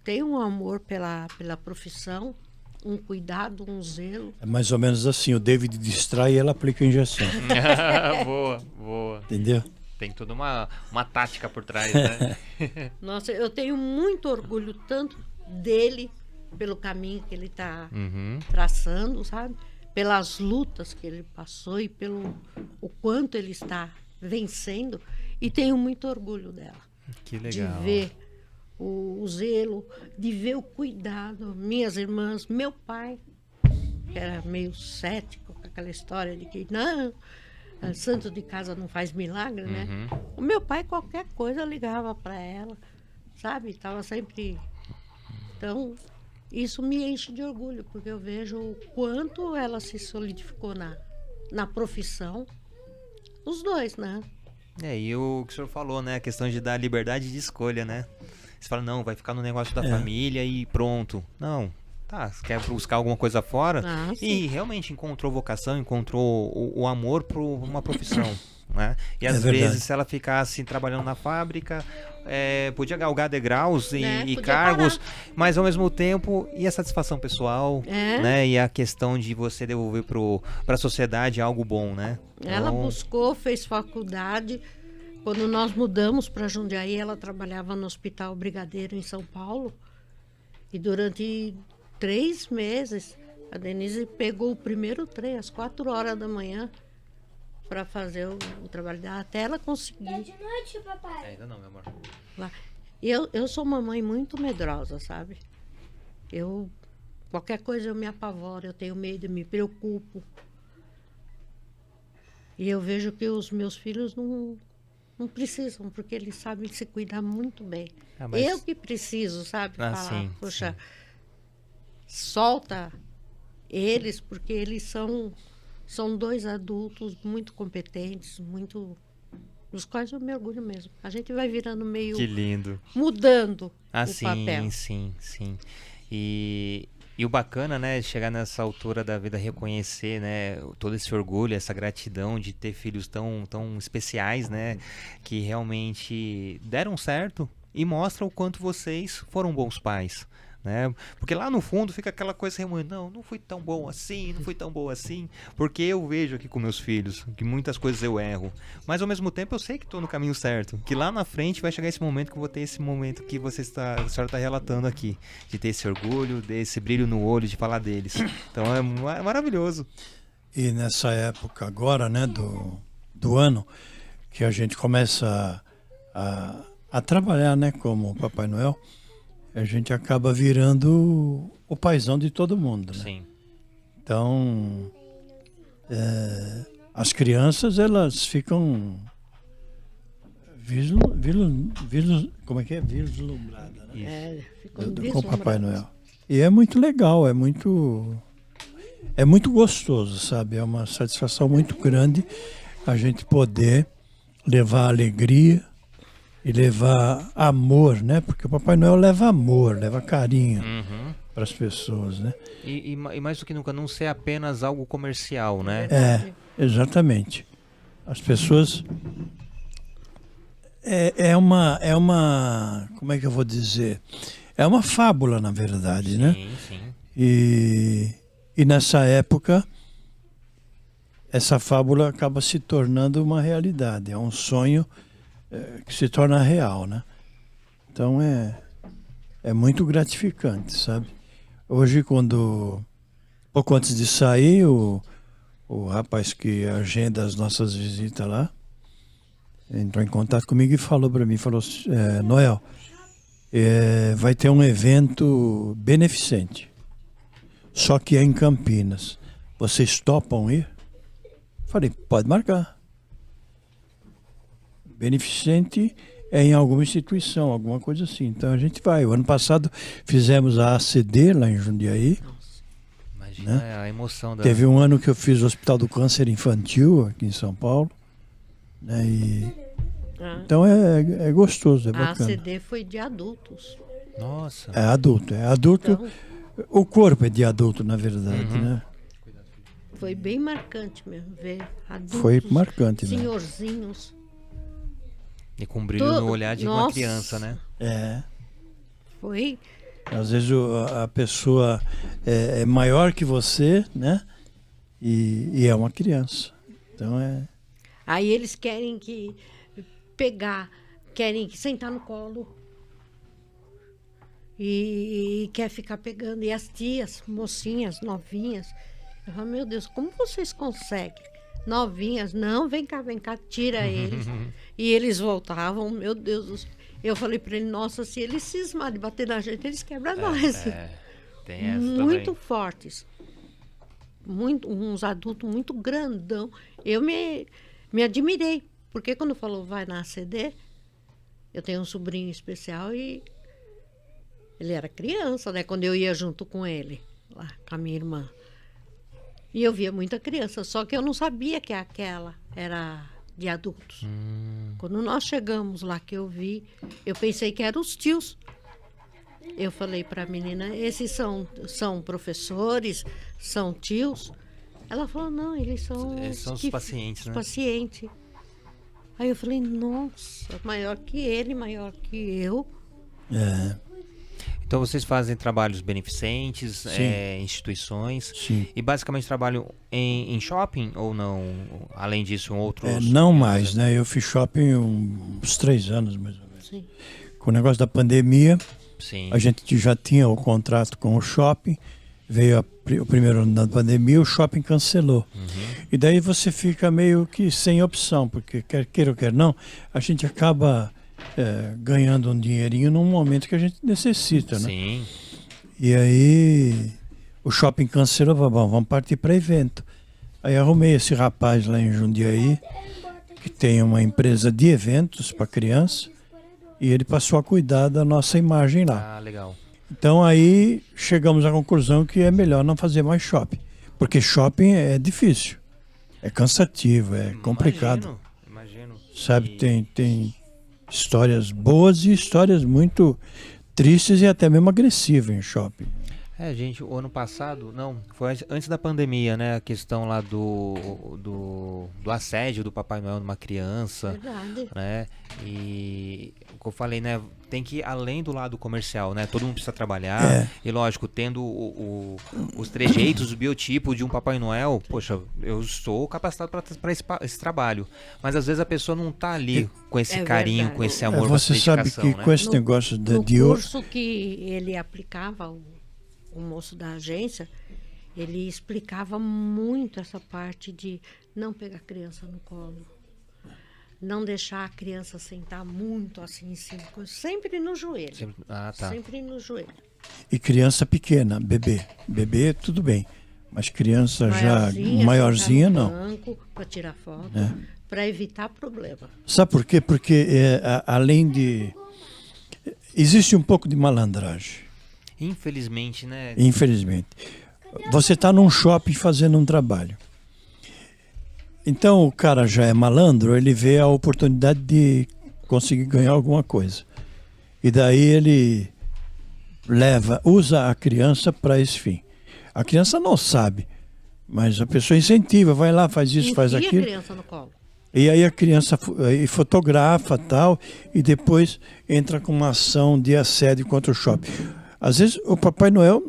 Tem um amor pela profissão, um cuidado, um zelo. É mais ou menos assim, o David distrai e ela aplica a injeção. Boa. Entendeu? Tem toda uma tática por trás, né? Nossa, eu tenho muito orgulho tanto dele, pelo caminho que ele está traçando, sabe? Pelas lutas que ele passou e pelo o quanto ele está vencendo. E tenho muito orgulho dela. Que legal. De ver o zelo, de ver o cuidado. Minhas irmãs, meu pai, que era meio cético com aquela história de que não, santo de casa não faz milagre, né? O meu pai, qualquer coisa, ligava para ela, sabe? Estava sempre... Então, isso me enche de orgulho, porque eu vejo o quanto ela se solidificou na profissão. Os dois, né? E o que o senhor falou, né? A questão de dar liberdade de escolha, né? Você fala, não, vai ficar no negócio da família e pronto. Não, tá, você quer buscar alguma coisa fora e realmente encontrou vocação, encontrou o amor por uma profissão, né? E às vezes, se ela ficasse trabalhando na fábrica, podia galgar degraus e cargos, mas ao mesmo tempo, e a satisfação pessoal, né? E a questão de você devolver para a sociedade algo bom, né? Ela buscou, fez faculdade. Quando nós mudamos para Jundiaí, ela trabalhava no Hospital Brigadeiro, em São Paulo. E durante 3 meses, a Denise pegou o primeiro trem, às 4 horas da manhã, para fazer o trabalho dela, até ela conseguir. De noite, papai. Ainda não, meu amor. Lá. Eu sou uma mãe muito medrosa, sabe? Qualquer coisa eu me apavoro, eu tenho medo, eu me preocupo. E eu vejo que os meus filhos não precisam, porque eles sabem se cuidar muito bem. Ah, mas- Eu que preciso, sabe? Ah, Falar, sim, poxa, solta eles, porque eles são dois adultos muito competentes, dos quais eu me orgulho mesmo. A gente vai virando meio... Que lindo. mudando Ah, o sim, papel. sim. E o bacana, né, chegar nessa altura da vida, reconhecer, né, todo esse orgulho, essa gratidão de ter filhos tão especiais, né, que realmente deram certo e mostram o quanto vocês foram bons pais, né? Porque lá no fundo fica aquela coisa remoendo, não fui tão bom assim, não fui tão boa assim, porque eu vejo aqui com meus filhos que muitas coisas eu erro, mas ao mesmo tempo eu sei que estou no caminho certo, que lá na frente vai chegar esse momento que eu vou ter esse momento que a senhora está relatando aqui, de ter esse orgulho, desse brilho no olho, de falar deles. Então é maravilhoso. E nessa época agora, né, do ano, que a gente começa a trabalhar, né, como Papai Noel, a gente acaba virando o paizão de todo mundo, né? Sim. Então, as crianças, elas ficam como é que é? Vislumbradas, né? Ficam Com o Papai deslumbrados. Noel. E é muito legal, é muito gostoso, sabe? É uma satisfação muito grande a gente poder levar alegria e levar amor, né? Porque o Papai Noel leva amor, leva carinho Uhum. para as pessoas, né? E mais do que nunca, não ser apenas algo comercial, né? Exatamente. As pessoas é uma, como é que eu vou dizer? É uma fábula, na verdade, né? Sim. E nessa época, essa fábula acaba se tornando uma realidade. É um sonho que se torna real, né? Então é muito gratificante, sabe? Hoje, pouco antes de sair, o rapaz que agenda as nossas visitas lá entrou em contato comigo e falou para mim, Noel, vai ter um evento beneficente, só que é em Campinas. Vocês topam ir? Falei, pode marcar. Beneficente é em alguma instituição, alguma coisa assim. Então a gente vai. O ano passado fizemos a ACD lá em Jundiaí. Imagina, né? A emoção da... Teve um ano que eu fiz o Hospital do Câncer Infantil aqui em São Paulo. Né? Então é gostoso, é A bacana. ACD foi de adultos. Nossa. É adulto. Então, O corpo é de adulto, na verdade, Uhum. né? foi bem marcante mesmo ver adultos, Foi marcante, né? senhorzinhos. E com brilho no olhar de uma Nossa. criança, né? Foi. Às vezes a pessoa é maior que você, né? E é uma criança. Então Aí eles querem querem sentar no colo. E quer ficar pegando. E as tias, mocinhas, novinhas. Eu falo, meu Deus, como vocês conseguem? Novinhas, não, vem cá, tira eles. E eles voltavam, meu Deus do céu. Eu falei para ele, nossa, se eles cismarem de bater na gente, eles quebram nós. Tem essa Muito também. fortes. Uns adultos muito grandão. Eu me admirei. Porque quando falou vai na ACD, eu tenho um sobrinho especial e ele era criança, né? Quando eu ia junto com ele, lá com a minha irmã. E eu via muita criança, só que eu não sabia que aquela era de adultos. Quando nós chegamos lá que eu vi, eu pensei que eram os tios. Eu falei para a menina, esses são professores, são tios? Ela falou, não, eles são São os pacientes, né? pacientes. Aí eu falei, nossa, maior que ele, maior que eu. Então vocês fazem trabalhos beneficentes, instituições, sim. e basicamente trabalham em shopping ou não? Além disso, em outros... Não mais, né? Eu fiz shopping uns 3 anos, mais ou menos. Sim. Com o negócio da pandemia, Sim. a gente já tinha o contrato com o shopping, veio o primeiro ano da pandemia, o shopping cancelou. E daí você fica meio que sem opção, porque quer queira ou quer não, a gente acaba ganhando um dinheirinho num momento que a gente necessita, né? Sim. E aí o shopping cancelou, falou, bom, vamos partir para evento. Aí arrumei esse rapaz lá em Jundiaí, que tem uma empresa de eventos para criança, e ele passou a cuidar da nossa imagem lá. Ah, legal. Então aí chegamos à conclusão que é melhor não fazer mais shopping, porque shopping é difícil, é cansativo, é complicado. Imagino. Sabe, E- tem histórias boas e histórias muito tristes e até mesmo agressivas em shopping. Gente, o ano passado, não, foi antes da pandemia, né? A questão lá do assédio do Papai Noel numa criança, Verdade. né? E o que eu falei, né? Tem que ir além do lado comercial, né? Todo mundo precisa trabalhar. E lógico, tendo os trejeitos, o biotipo de um Papai Noel, poxa, eu estou capacitado para esse trabalho. Mas às vezes a pessoa não tá ali com esse É carinho, verdade. com esse amor, com essa Você sabe dedicação, que né? com esse No- negócio No de hoje, curso que ele aplicava, o moço da agência, ele explicava muito essa parte de não pegar a criança no colo, não deixar a criança sentar muito assim em cima, sempre no joelho, Ah, tá. sempre no joelho. e criança pequena, bebê tudo bem, mas criança já maiorzinha sentar no não. banco para tirar foto, para evitar problema. Sabe por quê? Porque além de existe um pouco de malandragem. Infelizmente, né? Infelizmente. Você está num shopping fazendo um trabalho. Então o cara já é malandro, ele vê a oportunidade de conseguir ganhar alguma coisa. E daí ele usa a criança para esse fim. A criança não sabe, mas a pessoa incentiva, vai lá, faz isso, faz Enfia a aquilo. criança no colo. E aí a criança fotografa tal, e depois entra com uma ação de assédio contra o shopping. Às vezes o Papai Noel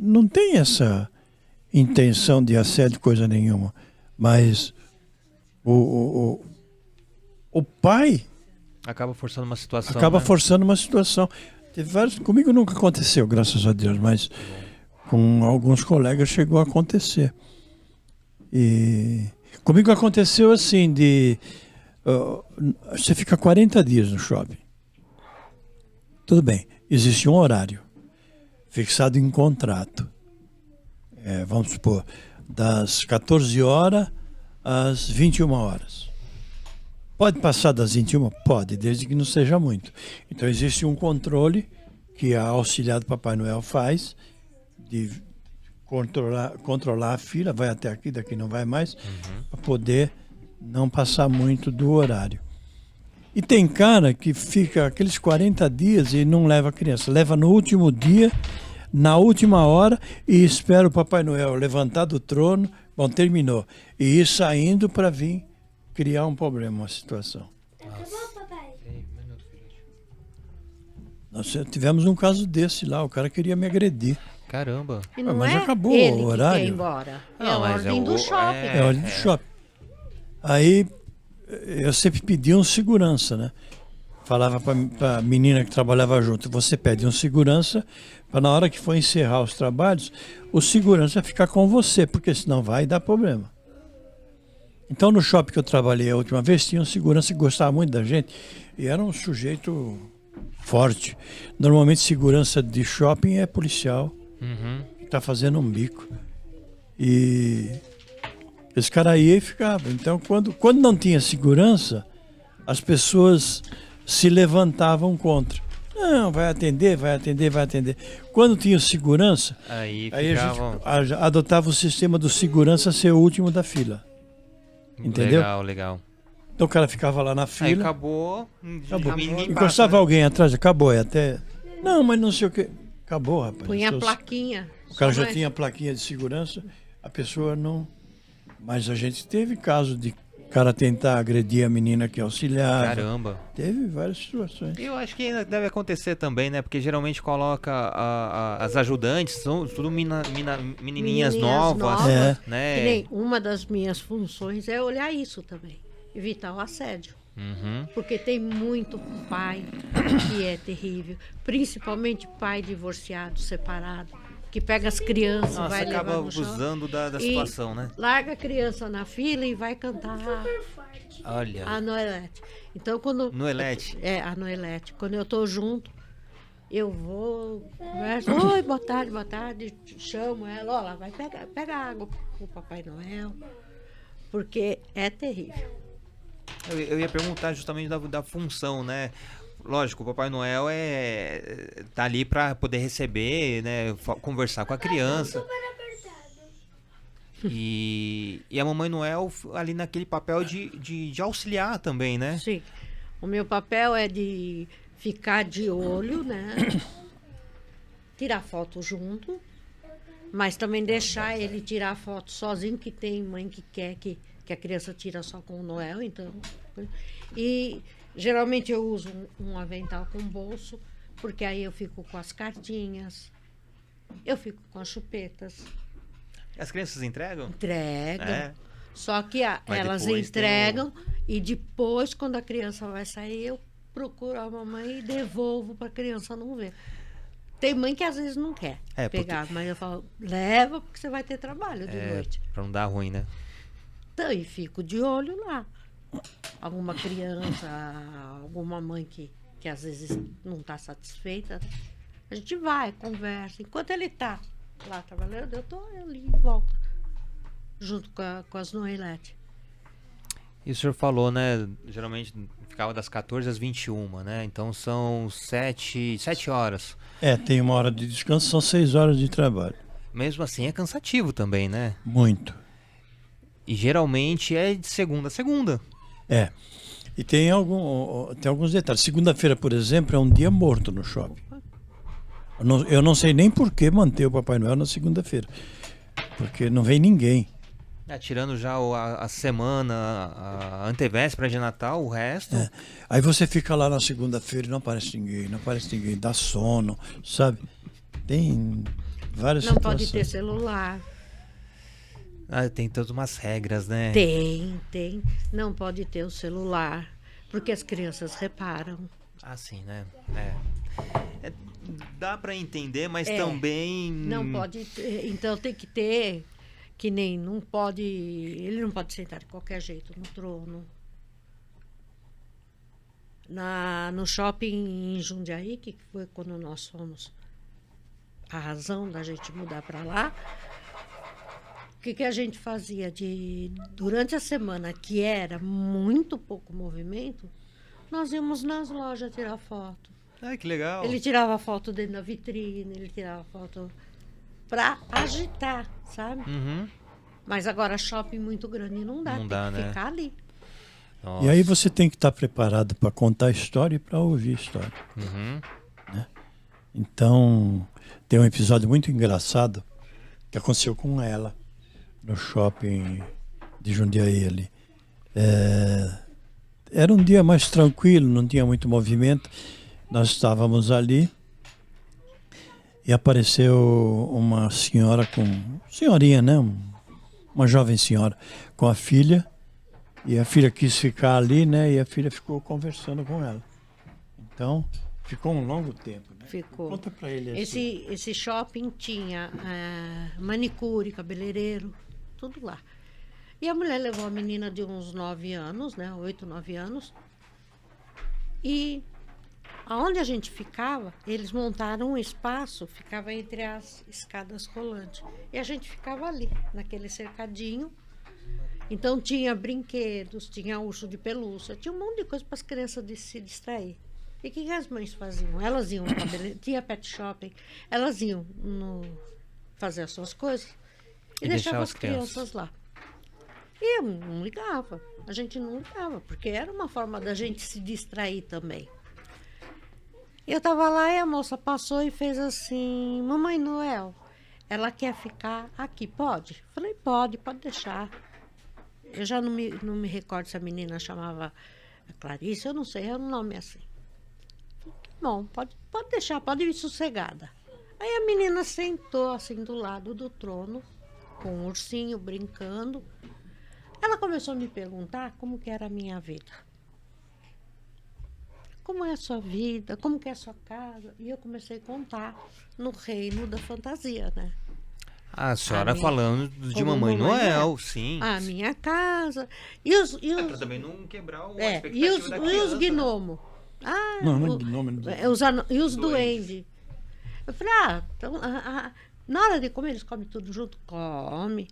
não tem essa intenção de assédio, coisa nenhuma. Mas o pai Acaba forçando uma situação. acaba né? forçando uma situação. Comigo nunca aconteceu, graças a Deus, mas com alguns colegas chegou a acontecer. E comigo aconteceu assim, você fica 40 dias no shopping. Tudo bem, existe um horário fixado em contrato. Vamos supor, das 14 horas às 21 horas. Pode passar das 21? Pode, desde que não seja muito. Então existe um controle que a auxiliar do Papai Noel faz de controlar a fila, vai até aqui, daqui não vai mais, para poder não passar muito do horário. E tem cara que fica aqueles 40 dias e não leva a criança, leva no último dia, na última hora, e espera o Papai Noel levantar do trono, bom, terminou, e ir saindo para vir criar um problema, uma situação. Nós tivemos um caso desse lá, o cara queria me agredir. Caramba. E não mas é acabou ele o horário. que quer ir embora. Não, É a mas ordem do shopping. É hora de shopping. Aí eu sempre pedi um segurança, né? Falava para a menina que trabalhava junto, você pede um segurança para na hora que for encerrar os trabalhos, o segurança ficar com você, porque senão vai dar problema. Então no shopping que eu trabalhei a última vez, tinha um segurança que gostava muito da gente e era um sujeito forte. Normalmente segurança de shopping é policial, que está fazendo um bico. E esse cara ia e ficava. Então quando não tinha segurança, as pessoas se levantavam contra. Não, vai atender. Quando tinha segurança, Aí aí ficavam... a gente adotava o sistema do segurança ser o último da fila. Entendeu? Legal. Então o cara ficava lá na Aí fila, acabou. Ninguém encostava passa, né? alguém atrás, acabou, e até... Não, mas não sei o que. Acabou, rapaz. Punha a Seus- plaquinha. O cara Só já mais- tinha a plaquinha de segurança, a pessoa não... Mas a gente teve caso de cara tentar agredir a menina que auxiliava. Caramba. Teve várias situações. Eu acho que ainda deve acontecer também, né? Porque geralmente coloca as ajudantes, são tudo menininhas novas, É. né? Que nem uma das minhas funções é olhar isso também. Evitar o assédio. Uhum. Porque tem muito pai que é terrível. Principalmente pai divorciado, separado. que pega as crianças, Nossa, vai levar acaba no chão. abusando da E situação, né? larga a criança na fila e vai cantar Olha, a Noelete. Então, quando... Noelete. A Noelete. Quando eu tô junto, eu vou, converso, oi, boa tarde, chamo ela, ó, lá vai pega água pro Papai Noel, porque é terrível. Eu ia perguntar justamente da função, né? Lógico, o Papai Noel tá ali para poder receber, né? Conversar com a criança. E a Mamãe Noel ali naquele papel de auxiliar também, né? Sim. O meu papel é de ficar de olho, né? Tirar foto junto, mas também deixar ele tirar foto sozinho, que tem mãe que quer que a criança tira só com o Noel, então. E geralmente eu uso um avental com bolso, porque aí eu fico com as cartinhas, eu fico com as chupetas. As crianças entregam? Entregam. É. Só que Mas elas depois entregam e depois, quando a criança vai sair, eu procuro a mamãe e devolvo para a criança não ver. Tem mãe que às vezes não quer pegar, mas eu falo, leva porque você vai ter trabalho de noite. Pra não dar ruim, né? Então, e fico de olho lá. Alguma criança, alguma mãe que às vezes não está satisfeita, a gente vai, conversa. Enquanto ele está lá trabalhando, eu tô ali em volta, junto com as Noelete. E o senhor falou, né? Geralmente ficava das 14 às 21, né? Então são 7 horas. Tem 1 hora de descanso, são 6 horas de trabalho. Mesmo assim é cansativo também, né? Muito. E geralmente é de segunda a segunda. E tem alguns detalhes. Segunda-feira, por exemplo, é um dia morto no shopping. Eu não sei nem por que manter o Papai Noel na segunda-feira. Porque não vem ninguém. Tirando já a semana, a antevéspera de Natal, o resto... Aí você fica lá na segunda-feira e não aparece ninguém, dá sono, sabe? Tem várias Não situações. pode ter celular. Tem todas umas regras, né? Tem. Não pode ter o celular, porque as crianças reparam. Sim, né? Dá pra entender, mas também... Não pode ter, então tem que ter, que nem não pode... Ele não pode sentar de qualquer jeito no trono. No shopping em Jundiaí, que foi quando nós fomos, a razão da gente mudar para lá, o que a gente fazia? Durante a semana, que era muito pouco movimento, nós íamos nas lojas tirar foto. Que legal. Ele tirava foto dentro da vitrine, ele tirava foto para agitar, sabe? Uhum. Mas agora shopping muito grande não dá, tem que né? ficar ali. Nossa. E aí você tem que estar preparado para contar a história e para ouvir a história. Uhum. Né? Então, tem um episódio muito engraçado que aconteceu com ela no shopping de Jundiaí ali. Era um dia mais tranquilo, não tinha muito movimento. Nós estávamos ali e apareceu uma senhora senhorinha, né? Uma jovem senhora com a filha. E a filha quis ficar ali, né? E a filha ficou conversando com ela. Então, ficou um longo tempo, né? Ficou. Conta pra ele assim. Esse shopping tinha manicure, cabeleireiro, tudo lá. E a mulher levou a menina de uns 9 anos, né? 8, 9 anos. E aonde a gente ficava, eles montaram um espaço, ficava entre as escadas rolantes. E a gente ficava ali, naquele cercadinho. Então tinha brinquedos, tinha urso de pelúcia, tinha um monte de coisa para as crianças se distrair. E o que as mães faziam? Elas iam no cabeleireiro, tinha pet shopping, elas iam fazer as suas coisas e deixavam as crianças lá. E eu não ligava, a gente não ligava, porque era uma forma da gente se distrair também. Eu estava lá e a moça passou e fez assim: Mamãe Noel, ela quer ficar aqui, pode? Falei, pode deixar. Eu já não me recordo se a menina chamava Clarice, eu não sei, é um nome assim. Falei, bom, pode deixar, pode ir sossegada. Aí a menina sentou assim do lado do trono, com o ursinho brincando. Ela começou a me perguntar como que era a minha vida. como é a sua vida, como que é a sua casa. E eu comecei a contar no reino da fantasia, né? A senhora minha- falando de como Mamãe Mamãe Noel, sim. A minha casa. E os, Pra também não quebrar a e expectativa os, da e criança, os né? gnomos. Ah, Não, não é o- gnome, não. e os Duendes. duendes. Eu falei, então, na hora de comer, eles comem tudo junto? Come.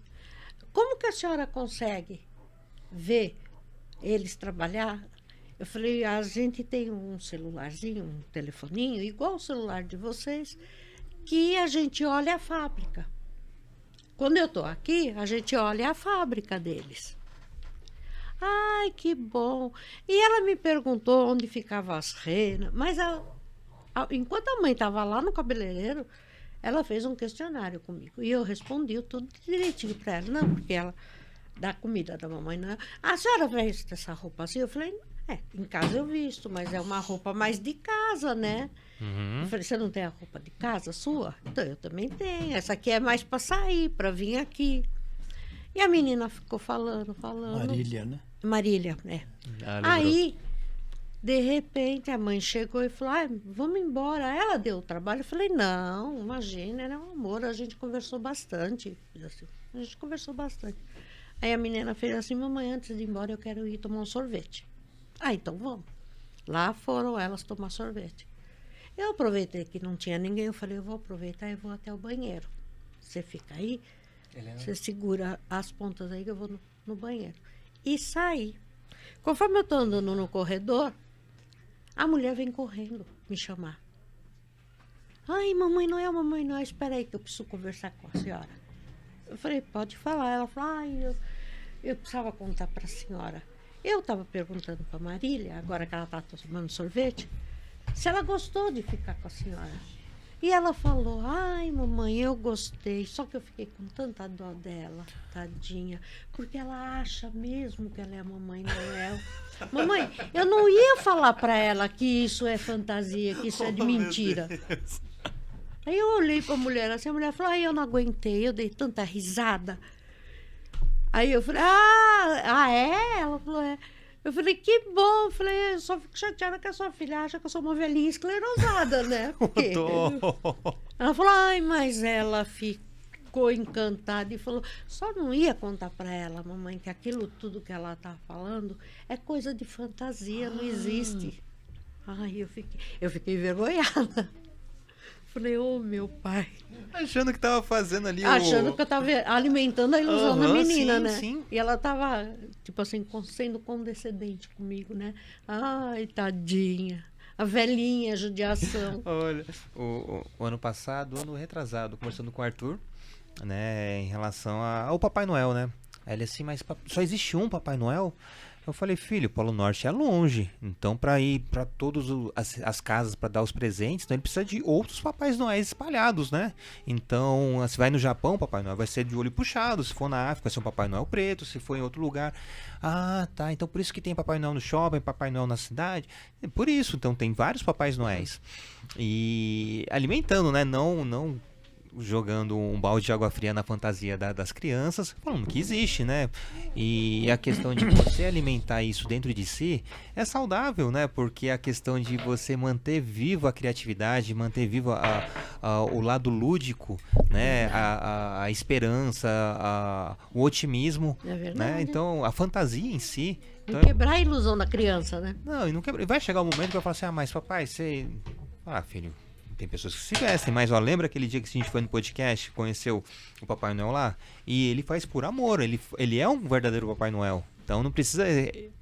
Como que a senhora consegue ver eles trabalhar? Eu falei, a gente tem um celularzinho, um telefoninho, igual o celular de vocês, que a gente olha a fábrica. Quando eu estou aqui, a gente olha a fábrica deles. Ai, que bom. E ela me perguntou onde ficavam as renas, mas enquanto a mãe estava lá no cabeleireiro, ela fez um questionário comigo. E eu respondi tudo direitinho para ela. Não, porque ela dá comida da mamãe, não é? A senhora veste essa roupa assim? Eu falei, em casa eu visto, mas é uma roupa mais de casa, né? Eu falei, você não tem a roupa de casa sua? Então, eu também tenho. Essa aqui é mais para sair, para vir aqui. E a menina ficou falando. Marília, né? Marília, né? Ah, lembrou. Aí, de repente, a mãe chegou e falou, vamos embora. Ela deu o trabalho. Eu falei, não, imagina, era um amor. A gente conversou bastante. Assim, a gente conversou bastante. Aí a menina fez assim, mamãe, antes de ir embora, eu quero ir tomar um sorvete. Então vamos. Lá foram elas tomar sorvete. Eu aproveitei que não tinha ninguém, eu falei, eu vou aproveitar e vou até o banheiro. Você fica aí, você segura as pontas aí que eu vou no banheiro. E saí. Conforme eu estou andando no corredor, a mulher vem correndo me chamar. Ai, mamãe Noel, espera aí que eu preciso conversar com a senhora. Eu falei, pode falar. Ela falou, eu precisava contar para a senhora. Eu estava perguntando para a Marília, agora que ela está tomando sorvete, se ela gostou de ficar com a senhora. E ela falou, ai, mamãe, eu gostei, só que eu fiquei com tanta dó dela, tadinha, porque ela acha mesmo que ela é a Mamãe Noel. Mamãe, eu não ia falar para ela que isso é fantasia, que isso é de mentira. Aí eu olhei para a mulher assim, a mulher falou, eu não aguentei, eu dei tanta risada. Aí eu falei, é? Ela falou, é. Eu falei, que bom. Eu falei, eu só fico chateada que a sua filha acha que eu sou uma velhinha esclerosada, né? Porque... Ela falou, mas ela ficou encantada e falou, só não ia contar para ela, mamãe, que aquilo tudo que ela tá falando é coisa de fantasia, não existe. Eu fiquei envergonhada. Falei, meu pai. Achando que tava fazendo ali Achando que eu tava alimentando a ilusão da menina, sim, né? sim. E ela tava, tipo assim, sendo condescendente comigo, né? Ai, tadinha. A velhinha, judiação. Olha, o ano passado, ano retrasado, conversando com o Arthur, né, em relação ao Papai Noel, né? Aí ele assim, mas só existe um Papai Noel? Eu falei, filho, o Polo Norte é longe, então para ir para todas as casas para dar os presentes, então ele precisa de outros Papais Noéis espalhados, né? Então, se vai no Japão, o Papai Noel vai ser de olho puxado, se for na África vai ser um Papai Noel preto, se for em outro lugar, tá, então por isso que tem Papai Noel no shopping, Papai Noel na cidade, por isso, então tem vários Papais Noéis, e alimentando, né, não jogando um balde de água fria na fantasia das crianças, falando que existe, né? E a questão de você alimentar isso dentro de si é saudável, né? Porque a questão de você manter viva a criatividade, manter vivo o lado lúdico, né? A esperança, o otimismo, É verdade. né? Então, a fantasia em si... Não Então, quebrar a ilusão da criança, né? não, e não quebra. Vai chegar um momento que vai falar assim, mas papai, você... filho... Tem pessoas que se vestem, mas lembra aquele dia que a gente foi no podcast, conheceu o Papai Noel lá? E ele faz por amor, ele é um verdadeiro Papai Noel. Então não precisa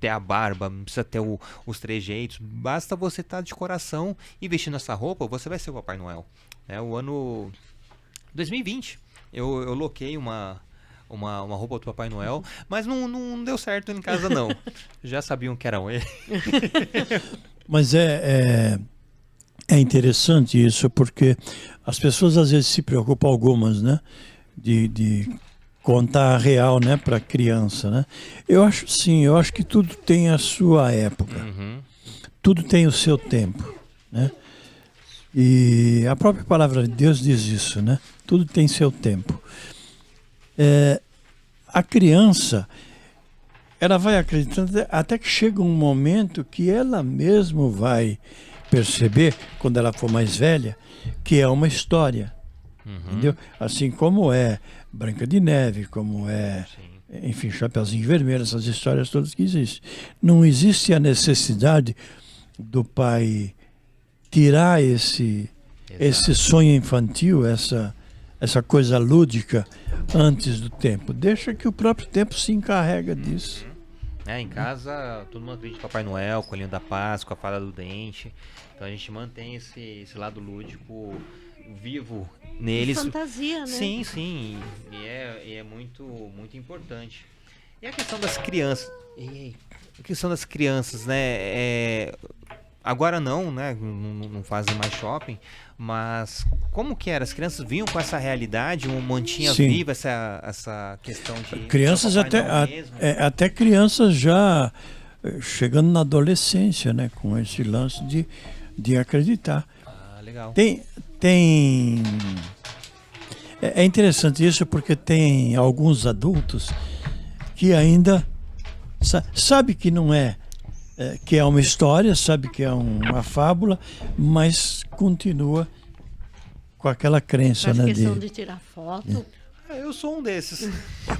ter a barba, não precisa ter os trejeitos, basta você estar de coração e vestindo essa roupa, você vai ser o Papai Noel. O ano 2020, eu loquei uma roupa do Papai Noel, mas não deu certo em casa não. Já sabiam que eram ele. Mas é interessante isso, porque as pessoas às vezes se preocupam, algumas, né, de contar a real, né, para a criança, né? Eu acho que tudo tem a sua época, tudo tem o seu tempo, né? E a própria palavra de Deus diz isso, né? Tudo tem seu tempo. A criança, ela vai acreditando até que chega um momento que ela mesma vai perceber, quando ela for mais velha, que é uma história. Entendeu? Assim como é Branca de Neve, como é, enfim, Chapeuzinho Vermelho, essas histórias todas que existem. Não existe a necessidade do pai tirar esse sonho infantil, essa coisa lúdica antes do tempo. Deixa que o próprio tempo se encarrega disso. Em casa, todo mundo acredita em Papai Noel, Coelhinho da Páscoa, a Fada do Dente. Então a gente mantém esse lado lúdico vivo neles. Fantasia, né? Sim, sim. E é muito, muito importante. E a questão das crianças. A questão das crianças, né? Agora não, né? Não fazem mais shopping. Mas como que era? As crianças vinham com essa realidade, mantinha Sim. viva essa questão de... Crianças até crianças já chegando na adolescência, né? Com esse lance de acreditar. Ah, legal. É interessante isso porque tem alguns adultos que ainda sabe que não é, que é uma história, sabe que é uma fábula, mas continua com aquela crença, Faz né? questão de tirar foto. Eu sou um desses.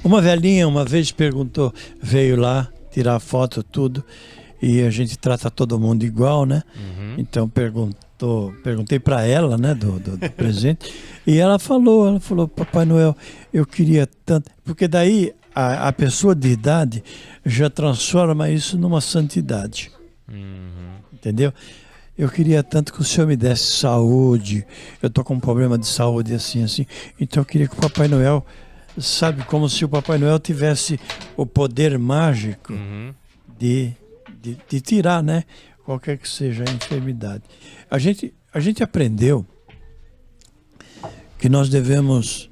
Uma velhinha uma vez perguntou, veio lá tirar foto, tudo, e a gente trata todo mundo igual, né? Então perguntei para ela, né, do presente, e ela falou, Papai Noel, eu queria tanto, porque daí a pessoa de idade já transforma isso numa santidade, entendeu? Eu queria tanto que o Senhor me desse saúde, eu tô com um problema de saúde assim, então eu queria que o Papai Noel, sabe, como se o Papai Noel tivesse o poder mágico de tirar, né, qualquer que seja a enfermidade. A gente aprendeu que nós devemos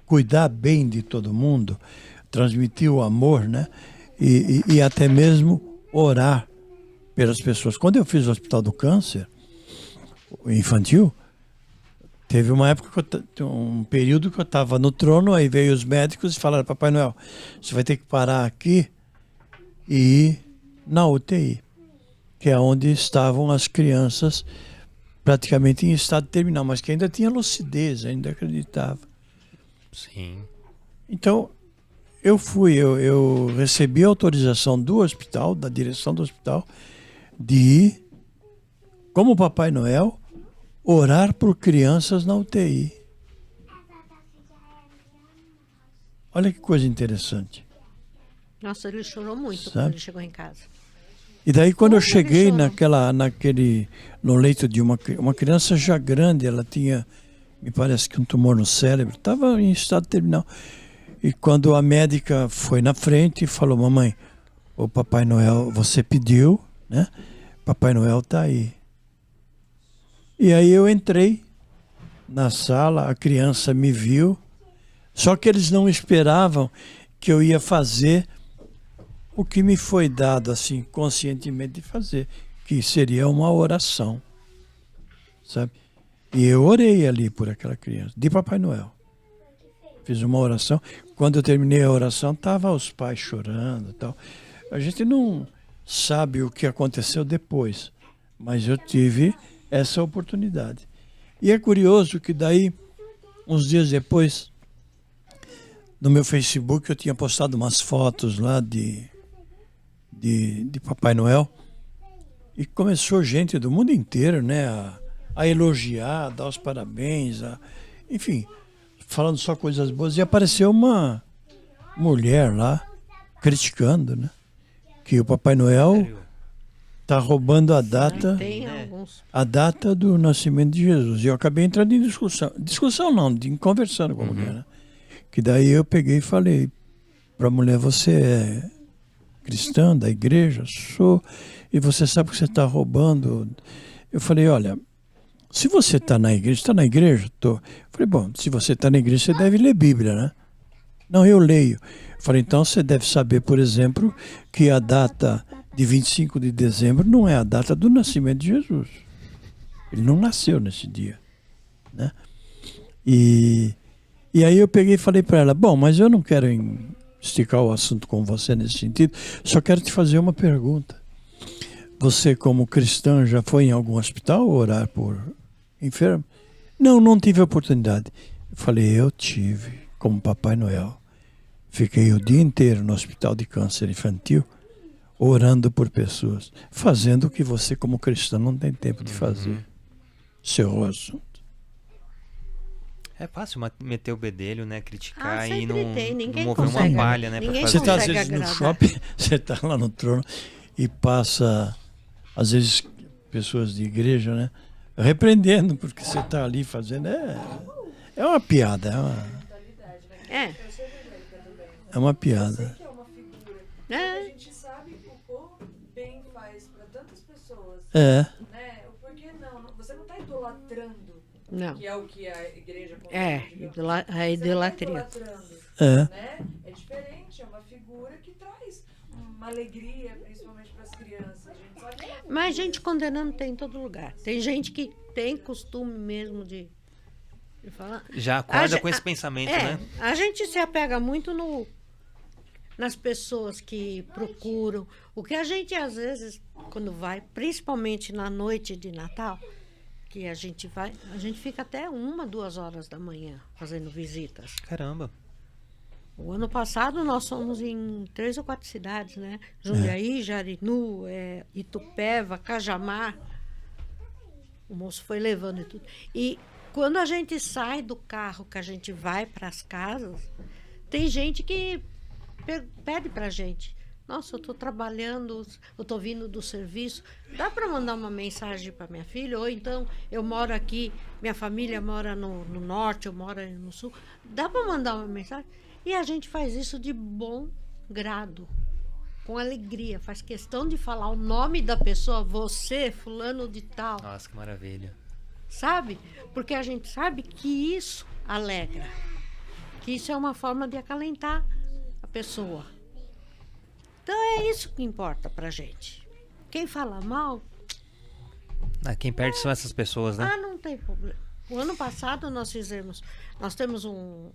cuidar bem de todo mundo, transmitir o amor, né, e até mesmo orar pelas pessoas. Quando eu fiz o Hospital do Câncer infantil, teve uma época, um período que eu estava no trono, aí veio os médicos e falaram, Papai Noel, você vai ter que parar aqui e ir na UTI, que é onde estavam as crianças praticamente em estado terminal, mas que ainda tinha lucidez, ainda acreditava. Sim. Então, eu recebi a autorização do hospital, da direção do hospital, de ir, como Papai Noel, orar por crianças na UTI. Olha que coisa interessante. Nossa, ele chorou muito Sabe? quando ele chegou em casa. E daí quando eu Como cheguei ele chorou? no leito de uma criança já grande, ela tinha, me parece que um tumor no cérebro, estava em estado terminal. E quando a médica foi na frente e falou, mamãe, o Papai Noel, você pediu, né? Papai Noel está aí. E aí eu entrei na sala, a criança me viu, só que eles não esperavam que eu ia fazer o que me foi dado assim conscientemente de fazer, que seria uma oração, sabe? E eu orei ali por aquela criança, de Papai Noel. Fiz uma oração. Quando eu terminei a oração, estavam os pais chorando e tal. A gente não sabe o que aconteceu depois, mas eu tive essa oportunidade. E é curioso que daí, uns dias depois, no meu Facebook, eu tinha postado umas fotos lá de Papai Noel, e começou gente do mundo inteiro, né, a elogiar, a dar os parabéns, enfim, falando só coisas boas. E apareceu uma mulher lá criticando, né, que o Papai Noel está roubando a data, Tem alguns. a data do nascimento de Jesus. E eu acabei entrando em discussão não, conversando com a mulher, né? Que daí eu peguei e falei para a mulher, você é cristã da igreja? Sou. E você sabe que você está roubando. Eu falei, olha, se você está na igreja, está na igreja? Tô. Eu falei, bom, se você está na igreja, você deve ler Bíblia, né? Não, eu leio. Eu falei, então você deve saber, por exemplo, que a data de 25 de dezembro não é a data do nascimento de Jesus. Ele não nasceu nesse dia, né? E E aí eu peguei e falei para ela, bom, mas eu não quero esticar o assunto com você nesse sentido, só quero te fazer uma pergunta. Você, como cristã, já foi em algum hospital orar por enfermo? Não, não tive oportunidade. Eu falei, eu tive, como Papai Noel. Fiquei o dia inteiro no hospital de câncer infantil, orando por pessoas, fazendo o que você, como cristão, não tem tempo de fazer. Seu assunto. É fácil meter o bedelho, né? Criticar e sempre não, tem, ninguém não mover consegue, uma palha, né? Pra ninguém fazer. Você está às consegue vezes no agradar. shopping, você está lá no trono e passa, às vezes, pessoas de igreja, né? Repreendendo, porque você está ali fazendo. É uma piada, É. é uma piada. Que é uma figura. É. A gente sabe o quão bem faz para tantas pessoas, É, né? Por que não? Você não está idolatrando, Não. que é o que a igreja É, a idolatria. Você não tá idolatrando, é. né? É diferente, é uma figura que traz uma alegria, principalmente para as crianças. A gente sabe que Mas gente condenando tem em todo lugar. Tem gente que tem costume mesmo de falar. Já acorda A com esse ge- pensamento, É, né? a gente se apega muito nas pessoas que procuram. O que a gente, às vezes, quando vai, principalmente na noite de Natal, que a gente fica até 1, 2 horas da manhã fazendo visitas. Caramba. O ano passado nós fomos em 3 ou 4 cidades, né? Jundiaí, Jarinu, Itupeva, Cajamar. O moço foi levando e tudo. E quando a gente sai do carro, que a gente vai para as casas, tem gente que pede para a gente. Nossa, eu estou trabalhando, eu estou vindo do serviço. Dá para mandar uma mensagem para minha filha? Ou então, eu moro aqui, minha família mora no norte, eu moro no sul. Dá para mandar uma mensagem? E a gente faz isso de bom grado, com alegria. Faz questão de falar o nome da pessoa, você, fulano de tal. Nossa, que maravilha. Sabe? Porque a gente sabe que isso alegra. Que isso é uma forma de acalentar a pessoa. Então é isso que importa pra gente. Quem fala mal, Quem perde são essas pessoas, né? não tem problema. O ano passado nós temos um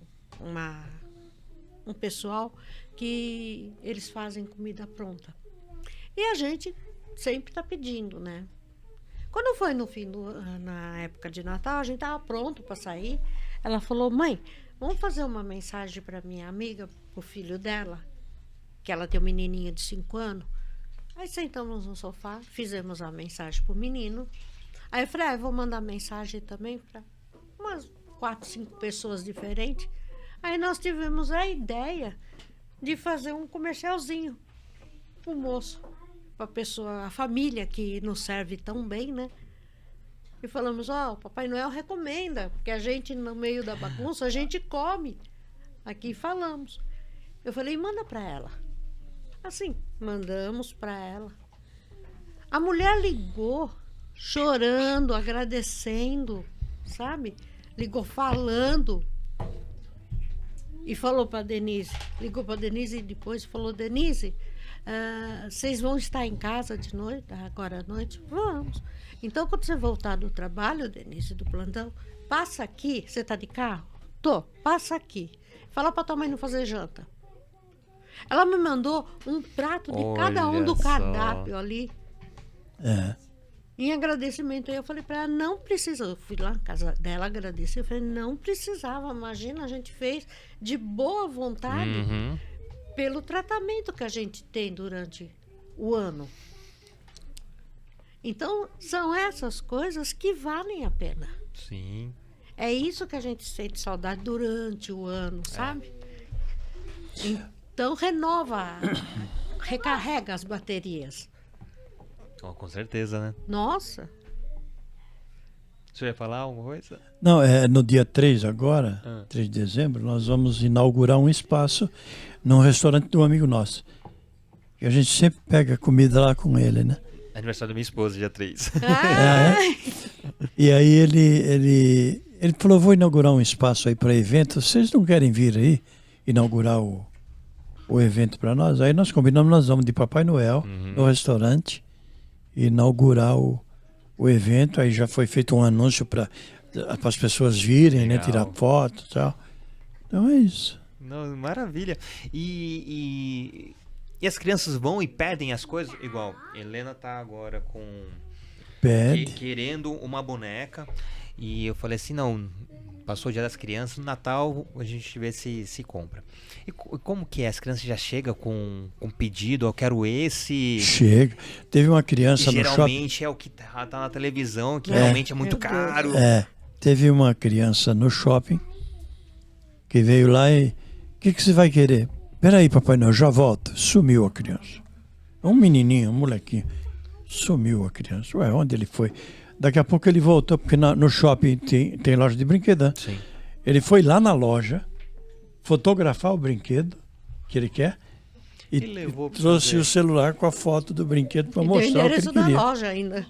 pessoal que eles fazem comida pronta. E a gente sempre está pedindo, né? Quando foi na época de Natal, a gente estava pronto para sair. Ela falou, mãe, vamos fazer uma mensagem para minha amiga, pro filho dela, que ela tem um menininho de 5 anos. Aí sentamos no sofá, fizemos a mensagem pro menino. Aí eu falei, vou mandar mensagem também para umas 4, 5 pessoas diferentes. Aí nós tivemos a ideia de fazer um comercialzinho pro moço, pra pessoa, a família que nos serve tão bem, né? E falamos, o Papai Noel recomenda, porque a gente, no meio da bagunça, a gente come. Aqui falamos. Eu falei, manda para ela. Assim, mandamos para ela. A mulher ligou, chorando, agradecendo, sabe? Ligou falando. E falou para Denise, ligou para Denise e depois falou, Denise, vocês vão estar em casa de noite, agora à noite? Vamos. Então, quando você voltar do trabalho, Denise, do plantão, passa aqui, você está de carro? Tô, passa aqui. Fala para tua mãe não fazer janta. Ela me mandou um prato de cada um do Olha só. cardápio ali. É. Em agradecimento, aí eu falei para ela, não precisa. Eu fui lá na casa dela agradecer. Eu falei, não precisava. Imagina, a gente fez de boa vontade Uhum. pelo tratamento que a gente tem durante o ano. Então, são essas coisas que valem a pena. Sim. É isso que a gente sente saudade durante o ano, sabe? Então, recarrega as baterias. Com certeza, né? Nossa, Você ia falar alguma coisa? Não, no dia 3 agora, Ah. 3 de dezembro, nós vamos inaugurar um espaço num restaurante de um amigo nosso. E a gente sempre pega comida lá com ele, né? Aniversário da minha esposa, dia 3. E aí ele falou, vou inaugurar um espaço aí para evento, vocês não querem vir aí inaugurar o evento para nós? Aí nós combinamos, nós vamos de Papai Noel no restaurante, inaugurar o evento, aí já foi feito um anúncio para as pessoas virem, né, Legal. tirar foto e tal. Então é isso. Não, maravilha. E as crianças vão e pedem as coisas? Igual, Helena tá agora Pede. querendo uma boneca. E eu falei assim, não, passou o Dia das Crianças, no Natal a gente vê se compra. E como que é? As crianças já chegam com pedido, eu quero esse... Chega. Teve uma criança no shopping. Geralmente é o que tá na televisão, que realmente é muito Meu Deus. caro. Teve uma criança no shopping que veio lá e... O que você vai querer? Peraí, Papai Noel, já volto. Sumiu a criança. Um menininho, um molequinho. Sumiu a criança. Ué, onde ele foi? Daqui a pouco ele voltou, porque no shopping tem loja de brinquedo, né? Sim. Ele foi lá na loja, fotografar o brinquedo que ele quer e levou pra trouxe você. o celular com a foto do brinquedo para E deu mostrar o que endereço ele da queria. loja ainda.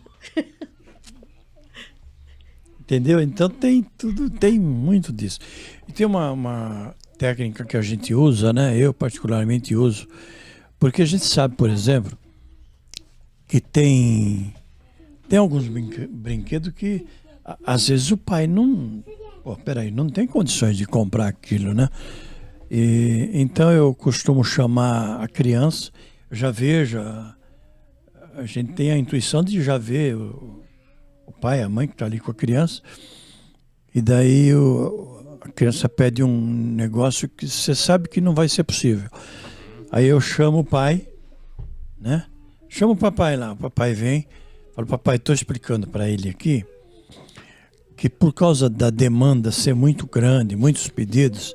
Entendeu? Então tem tudo, tem muito disso. E tem uma técnica que a gente usa, né? Eu particularmente uso, porque a gente sabe, por exemplo, que tem alguns brinquedos que às vezes o pai não, peraí, não tem condições de comprar aquilo, né? E então eu costumo chamar a criança, já vejo, a gente tem a intuição de já ver o pai, a mãe que está ali com a criança, e daí a criança pede um negócio que você sabe que não vai ser possível. Aí eu chamo o pai, né? Chamo o papai lá, o papai vem, falo, papai, estou explicando para ele aqui que por causa da demanda ser muito grande, muitos pedidos,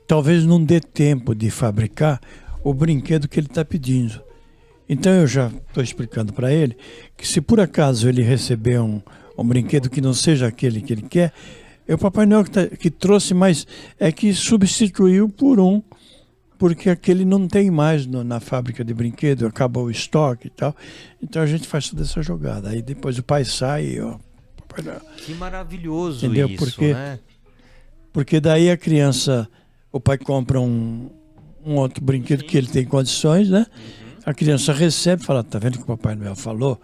talvez não dê tempo de fabricar o brinquedo que ele está pedindo. Então eu já estou explicando para ele que se por acaso ele receber um brinquedo que não seja aquele que ele quer, é o Papai Noel que trouxe, mas é que substituiu por um, porque aquele não tem mais na fábrica de brinquedo, acabou o estoque e tal. Então a gente faz toda essa jogada. Aí depois o pai sai e Papai Noel. Que maravilhoso. Entendeu? Isso, né? Porque daí a criança, o pai compra um outro brinquedo que ele tem condições, né? A criança recebe e fala, tá vendo que o Papai Noel falou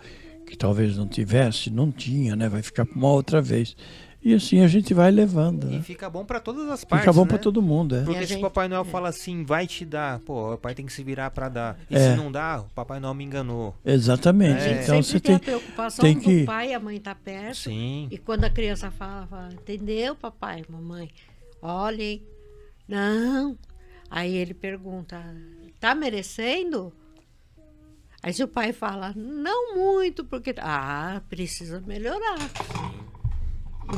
que talvez não tivesse? Não tinha, né? Vai ficar uma outra vez. E assim a gente vai levando, E né? fica bom pra todas as partes, Fica bom né? para todo mundo, é. Porque E a se o gente- Papai Noel fala assim, vai te dar, pô, o pai tem que se virar pra dar. E É. se não dá, o Papai Noel me enganou. Exatamente. A gente Então sempre você tem tem a preocupação tem que- do pai, a mãe tá perto. Sim. E quando a criança fala, entendeu, papai, mamãe? Olhem, não. Aí ele pergunta, tá merecendo? Aí se o pai fala, não muito, porque... precisa melhorar.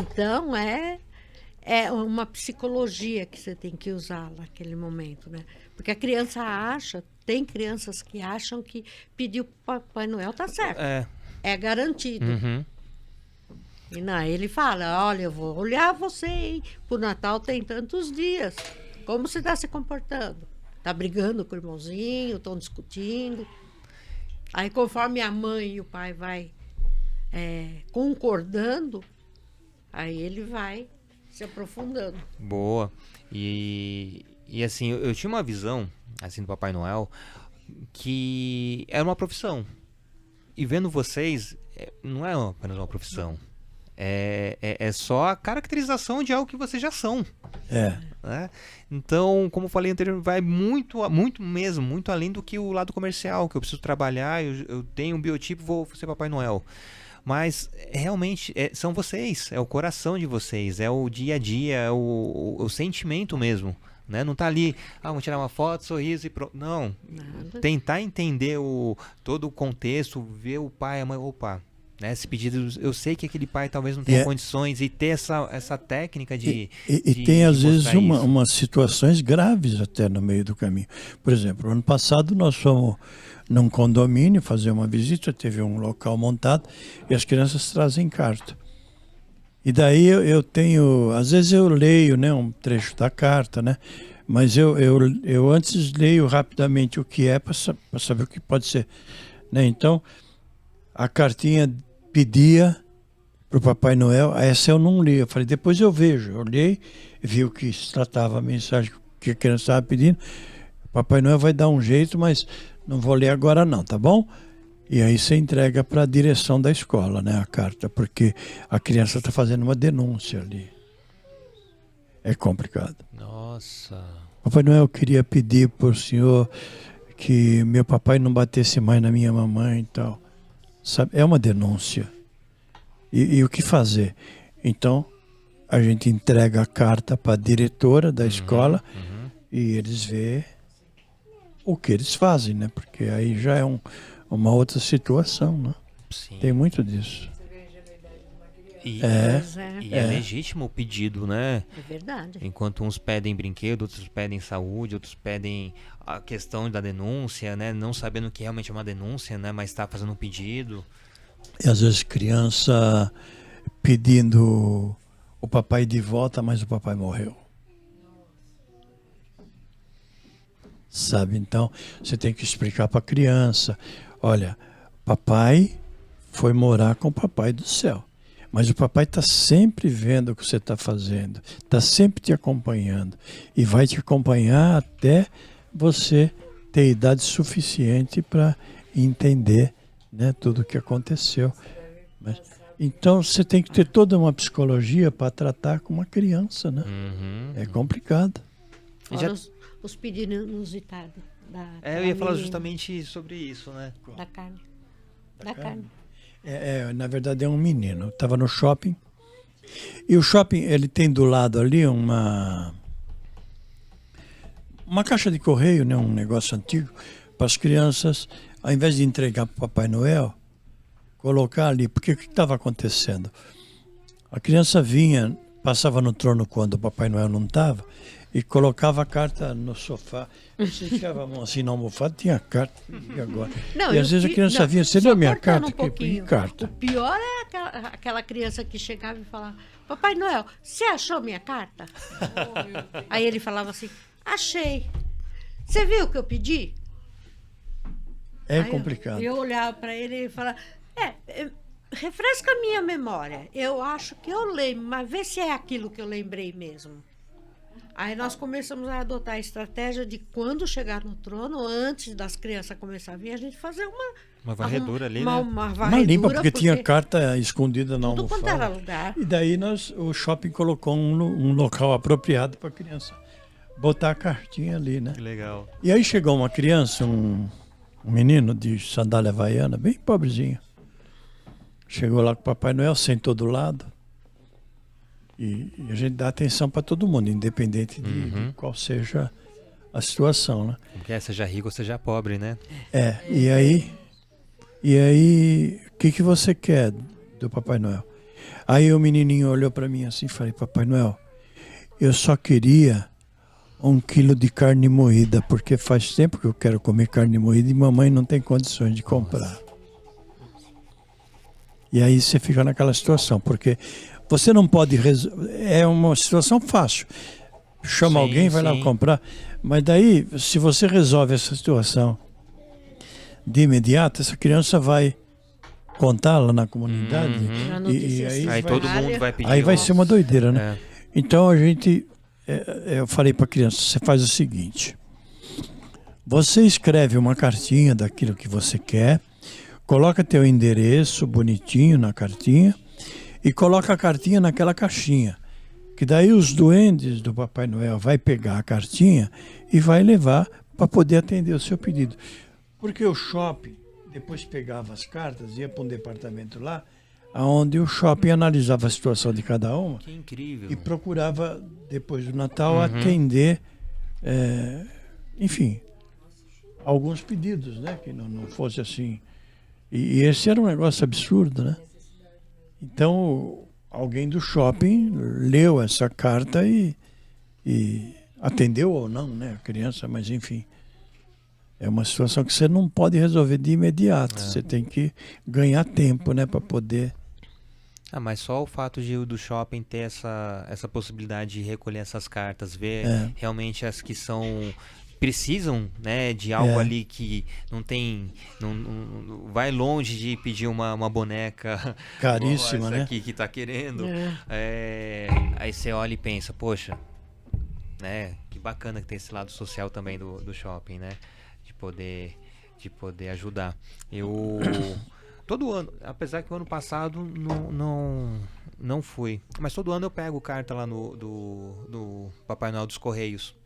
Então é uma psicologia que você tem que usar naquele momento, né? Porque a criança acha, tem crianças que acham que pedir o Papai Noel tá certo. É garantido. Uhum. E não, ele fala, olha, eu vou olhar você, hein? Pro Natal tem tantos dias. Como você está se comportando? Tá brigando com o irmãozinho, estão discutindo. Aí conforme a mãe e o pai vai concordando, aí ele vai se aprofundando. Boa. E assim, eu tinha uma visão, assim, do Papai Noel, que era uma profissão. E vendo vocês, não é apenas uma profissão. É só a caracterização de algo que vocês já são. Né? Então, como eu falei anteriormente, vai muito mesmo, muito além do que o lado comercial, que eu preciso trabalhar, eu tenho um biotipo, vou ser Papai Noel. Mas realmente são vocês, é o coração de vocês, é o dia a dia, é o sentimento mesmo. Né? Não tá ali, vamos tirar uma foto, sorriso e pronto. Não. Nada. Tentar entender todo o contexto, ver o pai, a mãe, opa. Né, esse pedido, eu sei que aquele pai talvez não tenha condições e ter essa técnica de tem às vezes mostrar isso. umas situações graves até no meio do caminho. Por exemplo, ano passado nós fomos num condomínio fazer uma visita, teve um local montado e as crianças trazem carta. E daí eu tenho, às vezes eu leio, né, um trecho da carta, né, mas eu antes leio rapidamente o que é para saber o que pode ser. Né? Então, a cartinha pedia para o Papai Noel, essa eu não li, eu falei, depois eu vejo. Eu olhei, vi o que se tratava, a mensagem que a criança estava pedindo. O Papai Noel vai dar um jeito, mas não vou ler agora não, tá bom? E aí você entrega para a direção da escola, né, a carta, porque a criança está fazendo uma denúncia ali. é complicado. Nossa. Papai Noel queria pedir por senhor que meu papai não batesse mais na minha mamãe e tal. Sabe? É uma denúncia. E o que fazer? Então, a gente entrega a carta para a diretora da escola e eles vê o que eles fazem, né? Porque aí já é uma outra situação, né? Sim. Tem muito disso. E Pois é. e é legítimo o pedido, né? É verdade. Enquanto uns pedem brinquedo, outros pedem saúde, outros pedem a questão da denúncia, né? Não sabendo que realmente é uma denúncia, né? Mas está fazendo um pedido. E às vezes criança pedindo o papai de volta, mas o papai morreu. Sabe? Então, você tem que explicar para a criança, olha, papai foi morar com o papai do céu. Mas o papai está sempre vendo o que você está fazendo, está sempre te acompanhando e vai te acompanhar até você ter idade suficiente para entender, né, tudo o que aconteceu. Então você tem que ter toda uma psicologia para tratar com uma criança, né? É complicado. Fora os pedidos inusitados Eu ia falar justamente sobre isso, né? da carne. Da carne. Na verdade é um menino. Estava no shopping. E o shopping, ele tem do lado ali uma caixa de correio, né? Um negócio antigo, para as crianças, ao invés de entregar para o Papai Noel, colocar ali. Porque o que estava acontecendo? A criança vinha, passava no trono quando o Papai Noel não estava, e colocava a carta no sofá. Você enfiava a mão assim na almofada, tinha a carta. E agora? Não, E às vezes a criança vinha, você só deu minha cortando carta? um Que pouquinho. carta? O pior é aquela criança que chegava e falava, Papai Noel, você achou minha carta? Aí ele falava assim, achei. Você viu o que eu pedi? É Aí complicado. Eu olhava para ele e falava, refresca a minha memória. Eu acho que eu lembro, mas vê se é aquilo que eu lembrei mesmo. Aí nós começamos a adotar a estratégia de quando chegar no trono, antes das crianças começarem a vir, a gente fazer Uma varredura ali, uma, né? uma Uma varredura. limpa, porque tinha carta escondida na tudo quanto era almofada. lugar. E daí o shopping colocou um local apropriado para a criança botar a cartinha ali, né? Que legal. E aí chegou uma criança, um menino de sandália havaiana, bem pobrezinho. Chegou lá com o Papai Noel, sentou do lado. E a gente dá atenção para todo mundo, independente de qual seja a situação, né? Quer seja rico ou seja pobre, né? E aí, o que você quer do Papai Noel? Aí o menininho olhou para mim assim e falei, Papai Noel, eu só queria 1 quilo de carne moída, porque faz tempo que eu quero comer carne moída e mamãe não tem condições de comprar. E aí você fica naquela situação, porque você não pode é uma situação fácil. Chama alguém, vai lá comprar. Mas daí, se você resolve essa situação de imediato, essa criança vai contar lá na comunidade. E Aí todo mundo vai pedir. Aí vai ser uma doideira, né? É. Então eu falei para a criança, você faz o seguinte, você escreve uma cartinha daquilo que você quer, coloca teu endereço bonitinho na cartinha e coloca a cartinha naquela caixinha, que daí os duendes do Papai Noel vai pegar a cartinha e vai levar para poder atender o seu pedido. Porque o shopping depois pegava as cartas, ia para um departamento lá, onde o shopping analisava a situação de cada uma. Que incrível. E procurava, depois do Natal, atender, enfim, alguns pedidos, né? Que não fosse assim. E esse era um negócio absurdo, né? Então, alguém do shopping leu essa carta e atendeu ou não, né? A criança, mas enfim. É uma situação que você não pode resolver de imediato. Você tem que ganhar tempo, né? Para poder... Mas só o fato do shopping ter essa possibilidade de recolher essas cartas, ver realmente as que precisam, né, de algo ali que não tem, não vai longe de pedir uma boneca caríssima, essa né? aqui que tá querendo. Aí você olha e pensa, poxa, né, que bacana que tem esse lado social também do shopping, né, de poder ajudar. todo ano, apesar que o ano passado não fui, mas todo ano eu pego carta lá do Papai Noel dos Correios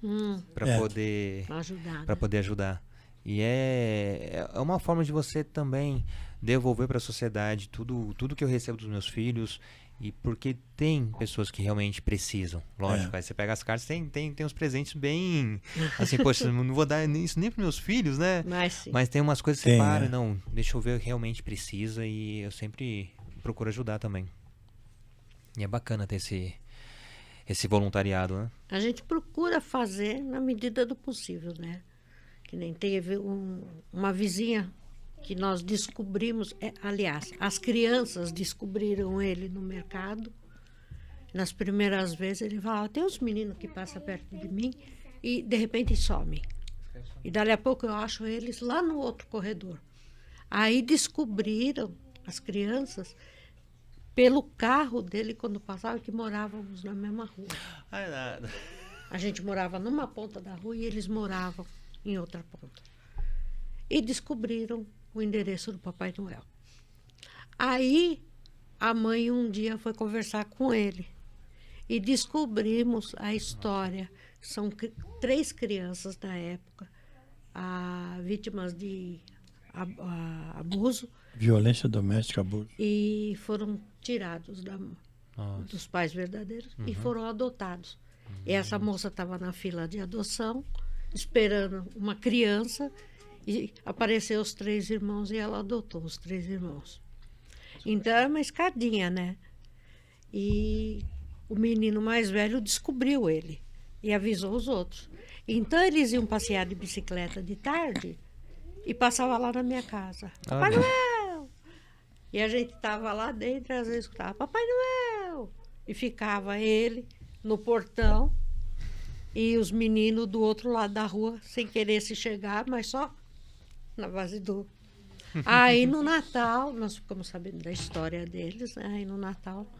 para poder Ajudar. para Né? poder ajudar. E é uma forma de você também devolver para a sociedade tudo que eu recebo dos meus filhos. E porque tem pessoas que realmente precisam. Lógico, aí você pega as cartas, tem uns presentes bem... Assim, poxa, não vou dar isso nem para meus filhos, né? Mas tem umas coisas que você para, não, deixa eu ver o que realmente precisa. E eu sempre procuro ajudar também. E é bacana ter esse voluntariado, né? A gente procura fazer na medida do possível, né? Que nem teve uma vizinha que nós descobrimos, aliás, as crianças descobriram ele no mercado. Nas primeiras vezes ele falava, tem uns meninos que passam perto de mim e de repente somem. E dali a pouco eu acho eles lá no outro corredor. Aí descobriram as crianças pelo carro dele quando passava, que morávamos na mesma rua. Ah, nada. A gente morava numa ponta da rua e eles moravam em outra ponta. E descobriram o endereço do Papai Noel. Aí a mãe um dia foi conversar com ele e descobrimos a história. São 3 crianças na época, vítimas de abuso. Violência doméstica, abuso. E foram tirados dos pais verdadeiros e foram adotados. E essa moça estava na fila de adoção, esperando uma criança. E apareceu os 3 irmãos e ela adotou os 3 irmãos. Então é uma escadinha, né? E o menino mais velho descobriu ele e avisou os outros. Então eles iam passear de bicicleta de tarde e passava lá na minha casa. Papai Noel! E a gente estava lá dentro e às vezes escutava Papai Noel! E ficava ele no portão e os meninos do outro lado da rua sem querer se chegar, mas só na base do... Aí no Natal, nós ficamos sabendo da história deles, né? Aí no Natal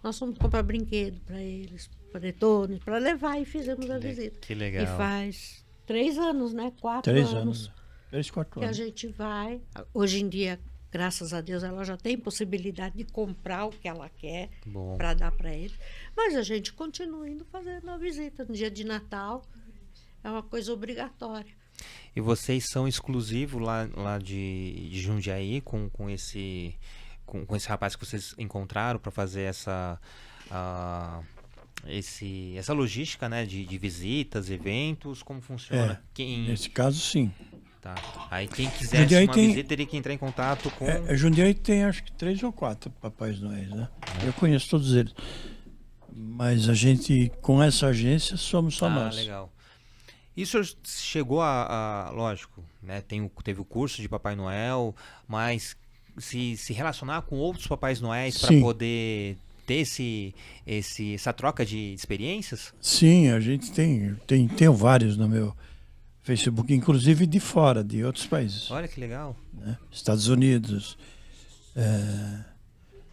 nós fomos comprar brinquedo para eles, panetones, para levar e fizemos a visita. Que legal. E faz 3 anos, né? 4 3 anos. anos. 3, 4 Que a anos. gente vai. Hoje em dia, graças a Deus, ela já tem possibilidade de comprar o que ela quer para dar para eles. Mas a gente continua indo fazendo a visita no dia de Natal. É uma coisa obrigatória. E vocês são exclusivos lá de Jundiaí com esse rapaz que vocês encontraram para fazer essa logística, né, de visitas, eventos, como funciona? Nesse caso, sim. Tá. Aí quem quisesse visita teria que entrar em contato com... Jundiaí tem acho que 3 ou 4 Papais Noéis, né? Eu conheço todos eles. Mas a gente, com essa agência, somos só nós. Legal. Isso chegou lógico, né? Teve o curso de Papai Noel, mas se relacionar com outros Papais Noéis para poder ter essa troca de experiências? Sim, a gente tenho vários no meu Facebook, inclusive de fora, de outros países. Olha que legal. Né? Estados Unidos,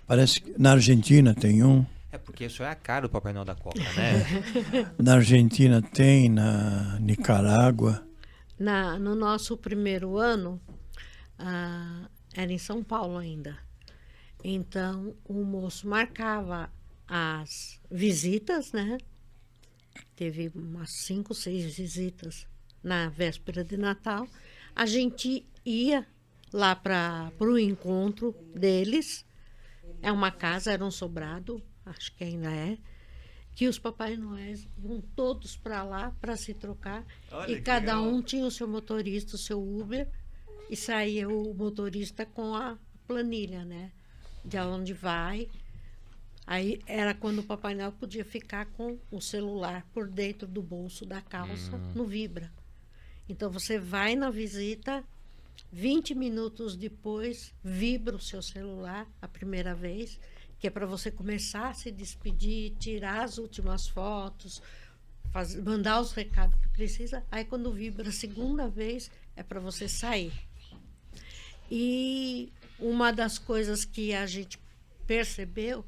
parece que na Argentina tem um. Porque isso é a cara do Papai Noel da Copa, né? Na Argentina tem, na Nicarágua. No nosso primeiro ano, era em São Paulo ainda. Então, o moço marcava as visitas, né? Teve umas 5, 6 visitas na véspera de Natal. A gente ia lá para o encontro deles. É uma casa, era um sobrado, acho que ainda é, que os Papai Noéis vão todos para lá para se trocar. Olha, e cada um tinha o seu motorista, o seu Uber, e saía o motorista com a planilha, né? De onde vai. Aí era quando o Papai Noel podia ficar com o celular por dentro do bolso da calça, no Vibra. Então você vai na visita, 20 minutos depois, vibra o seu celular a primeira vez, que é para você começar a se despedir, tirar as últimas fotos, mandar os recados que precisa. Aí quando vibra a segunda vez, é para você sair. E uma das coisas que a gente percebeu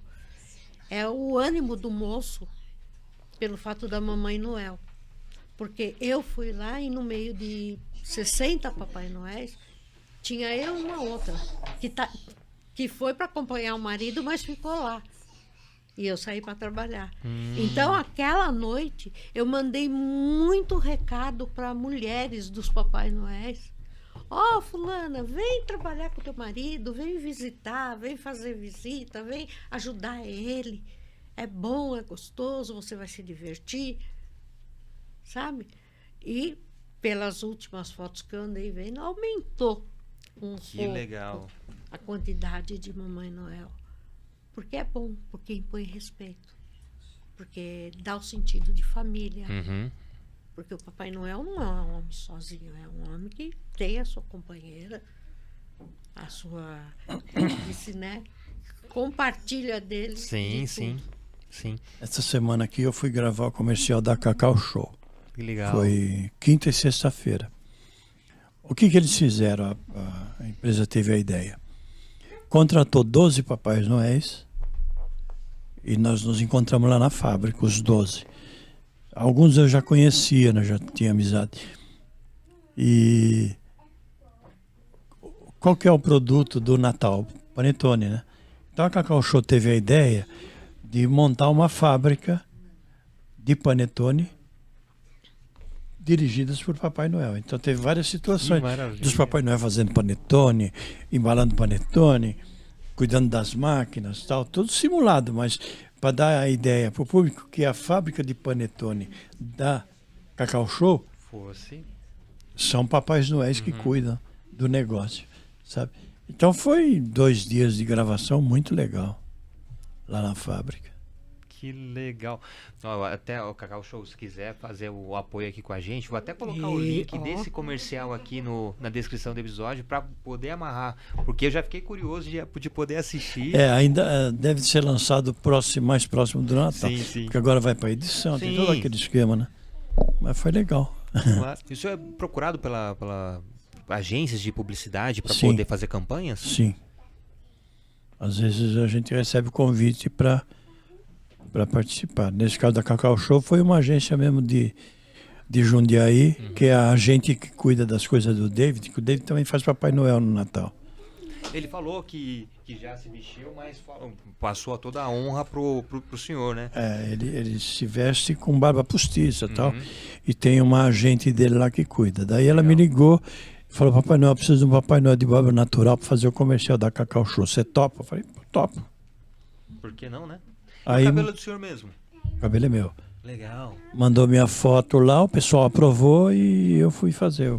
é o ânimo do moço pelo fato da Mamãe Noel. Porque eu fui lá e no meio de 60 Papai Noéis, tinha eu e uma outra, que que foi para acompanhar o marido, mas ficou lá. E eu saí para trabalhar. Então, aquela noite, eu mandei muito recado para mulheres dos Papai Noéis. Ó, fulana, vem trabalhar com teu marido, vem visitar, vem fazer visita, vem ajudar ele. É bom, é gostoso, você vai se divertir, sabe? E pelas últimas fotos que eu andei vendo, aumentou um Que pouco legal. a quantidade de Mamãe Noel. Porque é bom, porque impõe respeito. Porque dá o sentido de família. Uhum. Porque o Papai Noel não é um homem sozinho, é um homem que tem a sua companheira, a sua, disse, né? Compartilha dele. Sim, de sim, tudo. sim. Essa semana aqui eu fui gravar o comercial da Cacau Show. Que legal. Foi quinta e sexta-feira. O que eles fizeram? A empresa teve a ideia. Contratou 12 Papais Noéis e nós nos encontramos lá na fábrica, os 12. Alguns eu já conhecia, né? Já tinha amizade. E qual que é o produto do Natal? Panetone, né? Então a Cacau Show teve a ideia de montar uma fábrica de panetone dirigidas por Papai Noel. Então teve várias situações Que maravilha. dos Papai Noel fazendo panetone, embalando panetone, cuidando das máquinas, tal, tudo simulado, mas para dar a ideia para o público que a fábrica de panetone da Cacau Show Fosse. são Papais Noéis que cuidam do negócio, sabe? Então foi 2 dias de gravação muito legal lá na fábrica. Que legal. Ó, até o Cacau Show, se quiser fazer o apoio aqui com a gente, vou até colocar o link desse comercial aqui na descrição do episódio para poder amarrar, porque eu já fiquei curioso de poder assistir. Ainda deve ser lançado mais próximo do Natal, Sim, sim. porque agora vai para edição, tem Sim. todo aquele esquema, né? Mas foi legal. Claro. Isso é procurado pela agências de publicidade para Sim. poder fazer campanhas? Sim. Às vezes a gente recebe convite para participar. Nesse caso da Cacau Show foi uma agência mesmo de Jundiaí, que é a agente que cuida das coisas do David, que o David também faz Papai Noel no Natal. Ele falou que já se vestiu, mas passou toda a honra pro senhor, né? Ele se veste com barba postiça e tal, e tem uma agente dele lá que cuida. Daí ela me ligou e falou: Papai Noel, eu preciso de um Papai Noel de barba natural para fazer o comercial da Cacau Show. Você topa? Eu falei: topo. Por que não, né? Aí, O cabelo é do senhor mesmo. o cabelo é meu. Legal. Mandou minha foto lá, o pessoal aprovou e eu fui fazer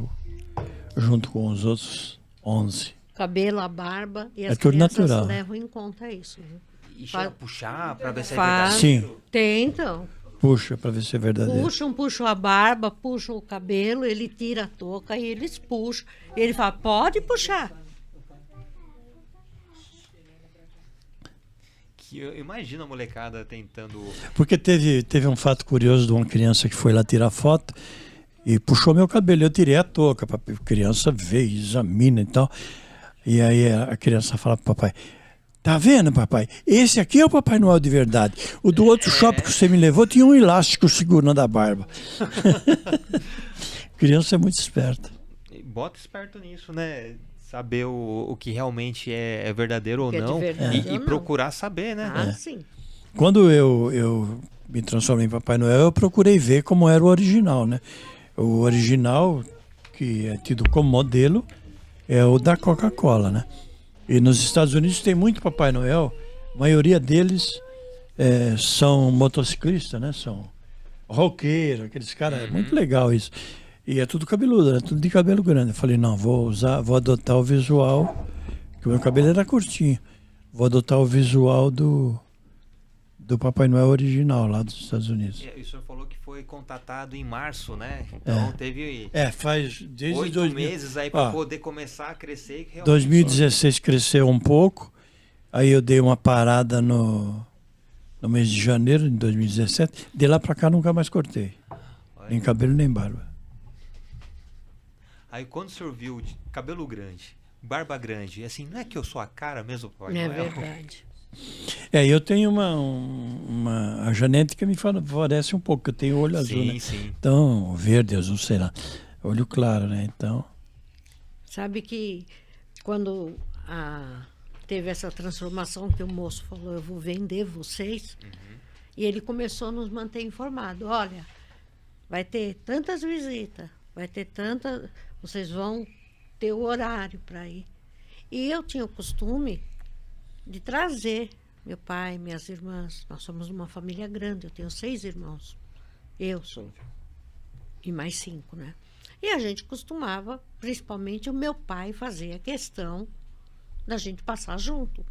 junto com os outros 11. Cabelo, a barba e É as tudo crianças natural. levam em conta isso. Viu? E chega a puxar pra ver se é Faz. verdade. Sim, Tem, então. puxa para ver se é verdadeiro. Puxam a barba, puxam o cabelo, ele tira a touca e eles puxam. Ele fala: pode puxar. Que eu imagino a molecada tentando. Porque teve um fato curioso de uma criança que foi lá tirar foto e puxou meu cabelo. Eu tirei a touca para a criança ver, examina e tal. E aí a criança fala pro papai: tá vendo, papai? Esse aqui é o Papai Noel de verdade. O do outro shopping que você me levou tinha um elástico segurando a barba. Criança é muito esperta. Bota esperto nisso, né? Saber o que realmente é verdadeiro ou Que é de não. verdade ou E não. procurar saber, né? Ah, sim. Quando eu me transformei em Papai Noel, eu procurei ver como era o original, né? O original, que é tido como modelo, é o da Coca-Cola, né? E nos Estados Unidos tem muito Papai Noel, a maioria deles são motociclistas, né? São roqueiros, aqueles caras, é muito legal isso. E é tudo cabeludo, né? Tudo de cabelo grande. Eu falei: não, vou adotar o visual, que o meu cabelo era curtinho. Vou adotar o visual do Papai Noel original lá dos Estados Unidos. E o senhor falou que foi contatado em março, né? Então teve Faz desde 8 meses aí para Ó, poder começar a crescer. E realmente 2016 cresceu um pouco, aí eu dei uma parada no mês de janeiro de 2017. De lá pra cá nunca mais cortei, nem cabelo nem barba. Aí quando o senhor viu de cabelo grande, barba grande, assim, não é que eu sou a cara mesmo, Papai É Noel? verdade. Eu tenho a genética me favorece um pouco, eu tenho olho azul, né? Sim. Então, verde, azul, sei lá, olho claro, né? Então, Sabe que quando a teve essa transformação que o moço falou, eu vou vender vocês. E ele começou a nos manter informados. Olha, vai ter tantas visitas, vai ter tantas... Vocês vão ter o horário para ir. E eu tinha o costume de trazer meu pai, minhas irmãs. Nós somos uma família grande, eu tenho 6 irmãos. Eu sou. E mais 5, né? E a gente costumava, principalmente o meu pai, fazer a questão da gente passar junto.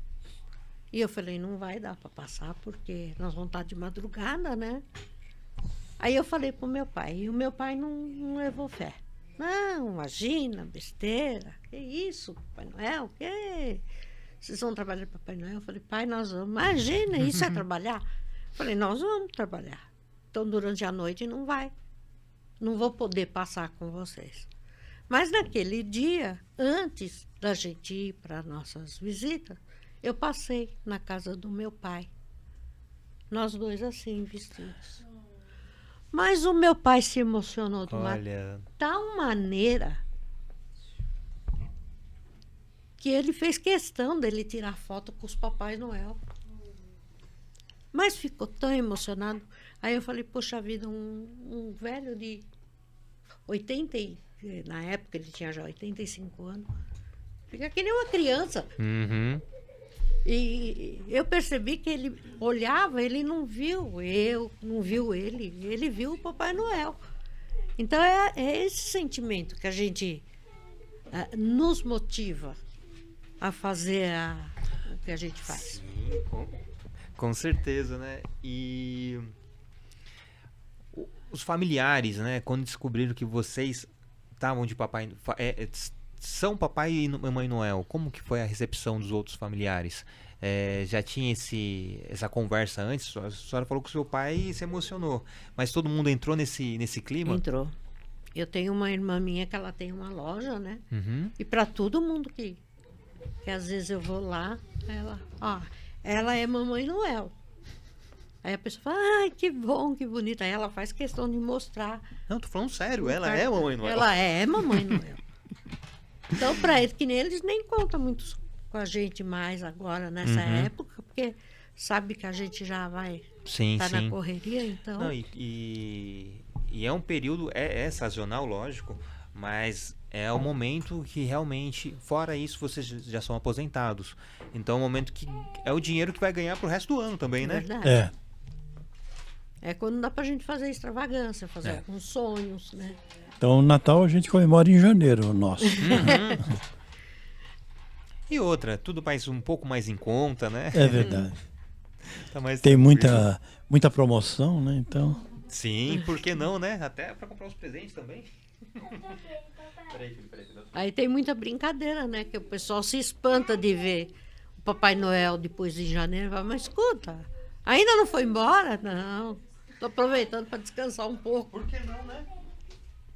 E eu falei, não vai dar para passar, porque nós vamos estar de madrugada, né? Aí eu falei pro meu pai, e o meu pai não levou fé. Não, imagina, besteira, que isso, Papai Noel, que... Vocês vão trabalhar para Papai Noel? Eu falei, pai, nós vamos. Imagina, isso é trabalhar? Eu falei, nós vamos trabalhar. Então, durante a noite não vai. Não vou poder passar com vocês. Mas naquele dia, antes da gente ir para nossas visitas, eu passei na casa do meu pai. Nós dois assim, vestidos. Mas o meu pai se emocionou de uma tal maneira que ele fez questão dele tirar foto com os Papai Noel. Mas ficou tão emocionado. Aí eu falei, poxa vida, um velho de 80, na época ele tinha já 85 anos, fica que nem uma criança. E eu percebi que ele olhava, ele não viu eu, não viu ele viu o Papai Noel. Então é esse sentimento que a gente nos motiva a fazer o que a gente faz. Sim, com certeza, né? E os familiares, né? Quando descobriram que vocês estavam de papai... são Papai e Mamãe Noel, como que foi a recepção dos outros familiares? Já tinha essa conversa antes? A senhora falou que o seu pai se emocionou, mas todo mundo entrou nesse clima? Entrou. Eu tenho uma irmã minha que ela tem uma loja, né? E para todo mundo que às vezes eu vou lá, ela é Mamãe Noel. Aí a pessoa fala, ai, que bom, que bonita. Aí ela faz questão de mostrar. Não, tô falando sério, ela é Mamãe Noel. Ela é Mamãe Noel. Então, para eles, que nem eles nem contam muito com a gente mais agora, nessa época, porque sabe que a gente já vai estar na correria, então... Não, e é um período, é sazonal, lógico, mas é o momento que realmente, fora isso, vocês já são aposentados. Então é o momento que é o dinheiro que vai ganhar pro resto do ano também, né? Verdade. É quando dá pra gente fazer extravagância, fazer alguns sonhos, né? Então o Natal a gente comemora em janeiro, o nosso. E outra, tudo mais um pouco mais em conta, né? É verdade. Tá mais tem tranquilo. muita promoção, né? Então... Sim, por que não, né? Até para comprar os presentes também. Peraí. Aí tem muita brincadeira, né? Que o pessoal se espanta de ver o Papai Noel depois de janeiro. Fala, mas escuta, ainda não foi embora? Não, tô aproveitando para descansar um pouco. Por que não, né?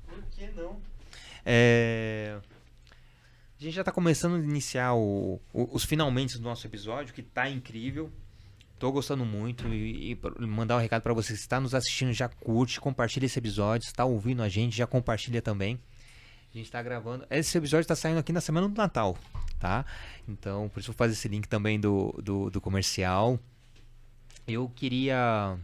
Por que não? A gente já tá começando a iniciar os finalmente do nosso episódio, que tá incrível. Tô gostando muito e mandar um recado para você que está nos assistindo, já curte, compartilha esse episódio, está ouvindo a gente, já compartilha também. A gente tá gravando, esse episódio tá saindo aqui na semana do Natal, tá? Então, por isso eu vou fazer esse link também do comercial. Eu queria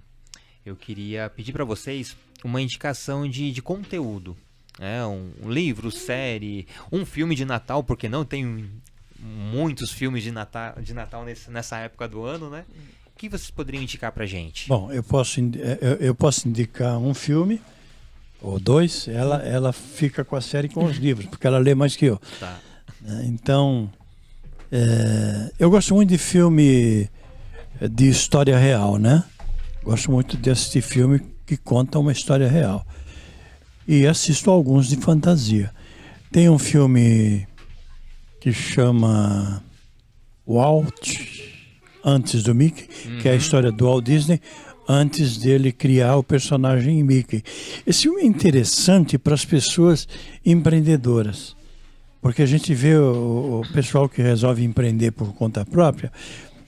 pedir para vocês uma indicação de conteúdo, né? Um livro, série, um filme de Natal, porque não tem muitos filmes de Natal nessa época do ano, né? O que vocês poderiam indicar pra gente? Bom, eu posso indicar um filme ou dois. Ela fica com a série com os livros, porque ela lê mais que eu. Tá. Então, eu gosto muito de filme de história real, né? Gosto muito de assistir filme que conta uma história real. E assisto alguns de fantasia. Tem um filme que chama Walt, antes do Mickey, que é a história do Walt Disney, antes dele criar o personagem Mickey. Esse filme é interessante para as pessoas empreendedoras, porque a gente vê o pessoal que resolve empreender por conta própria,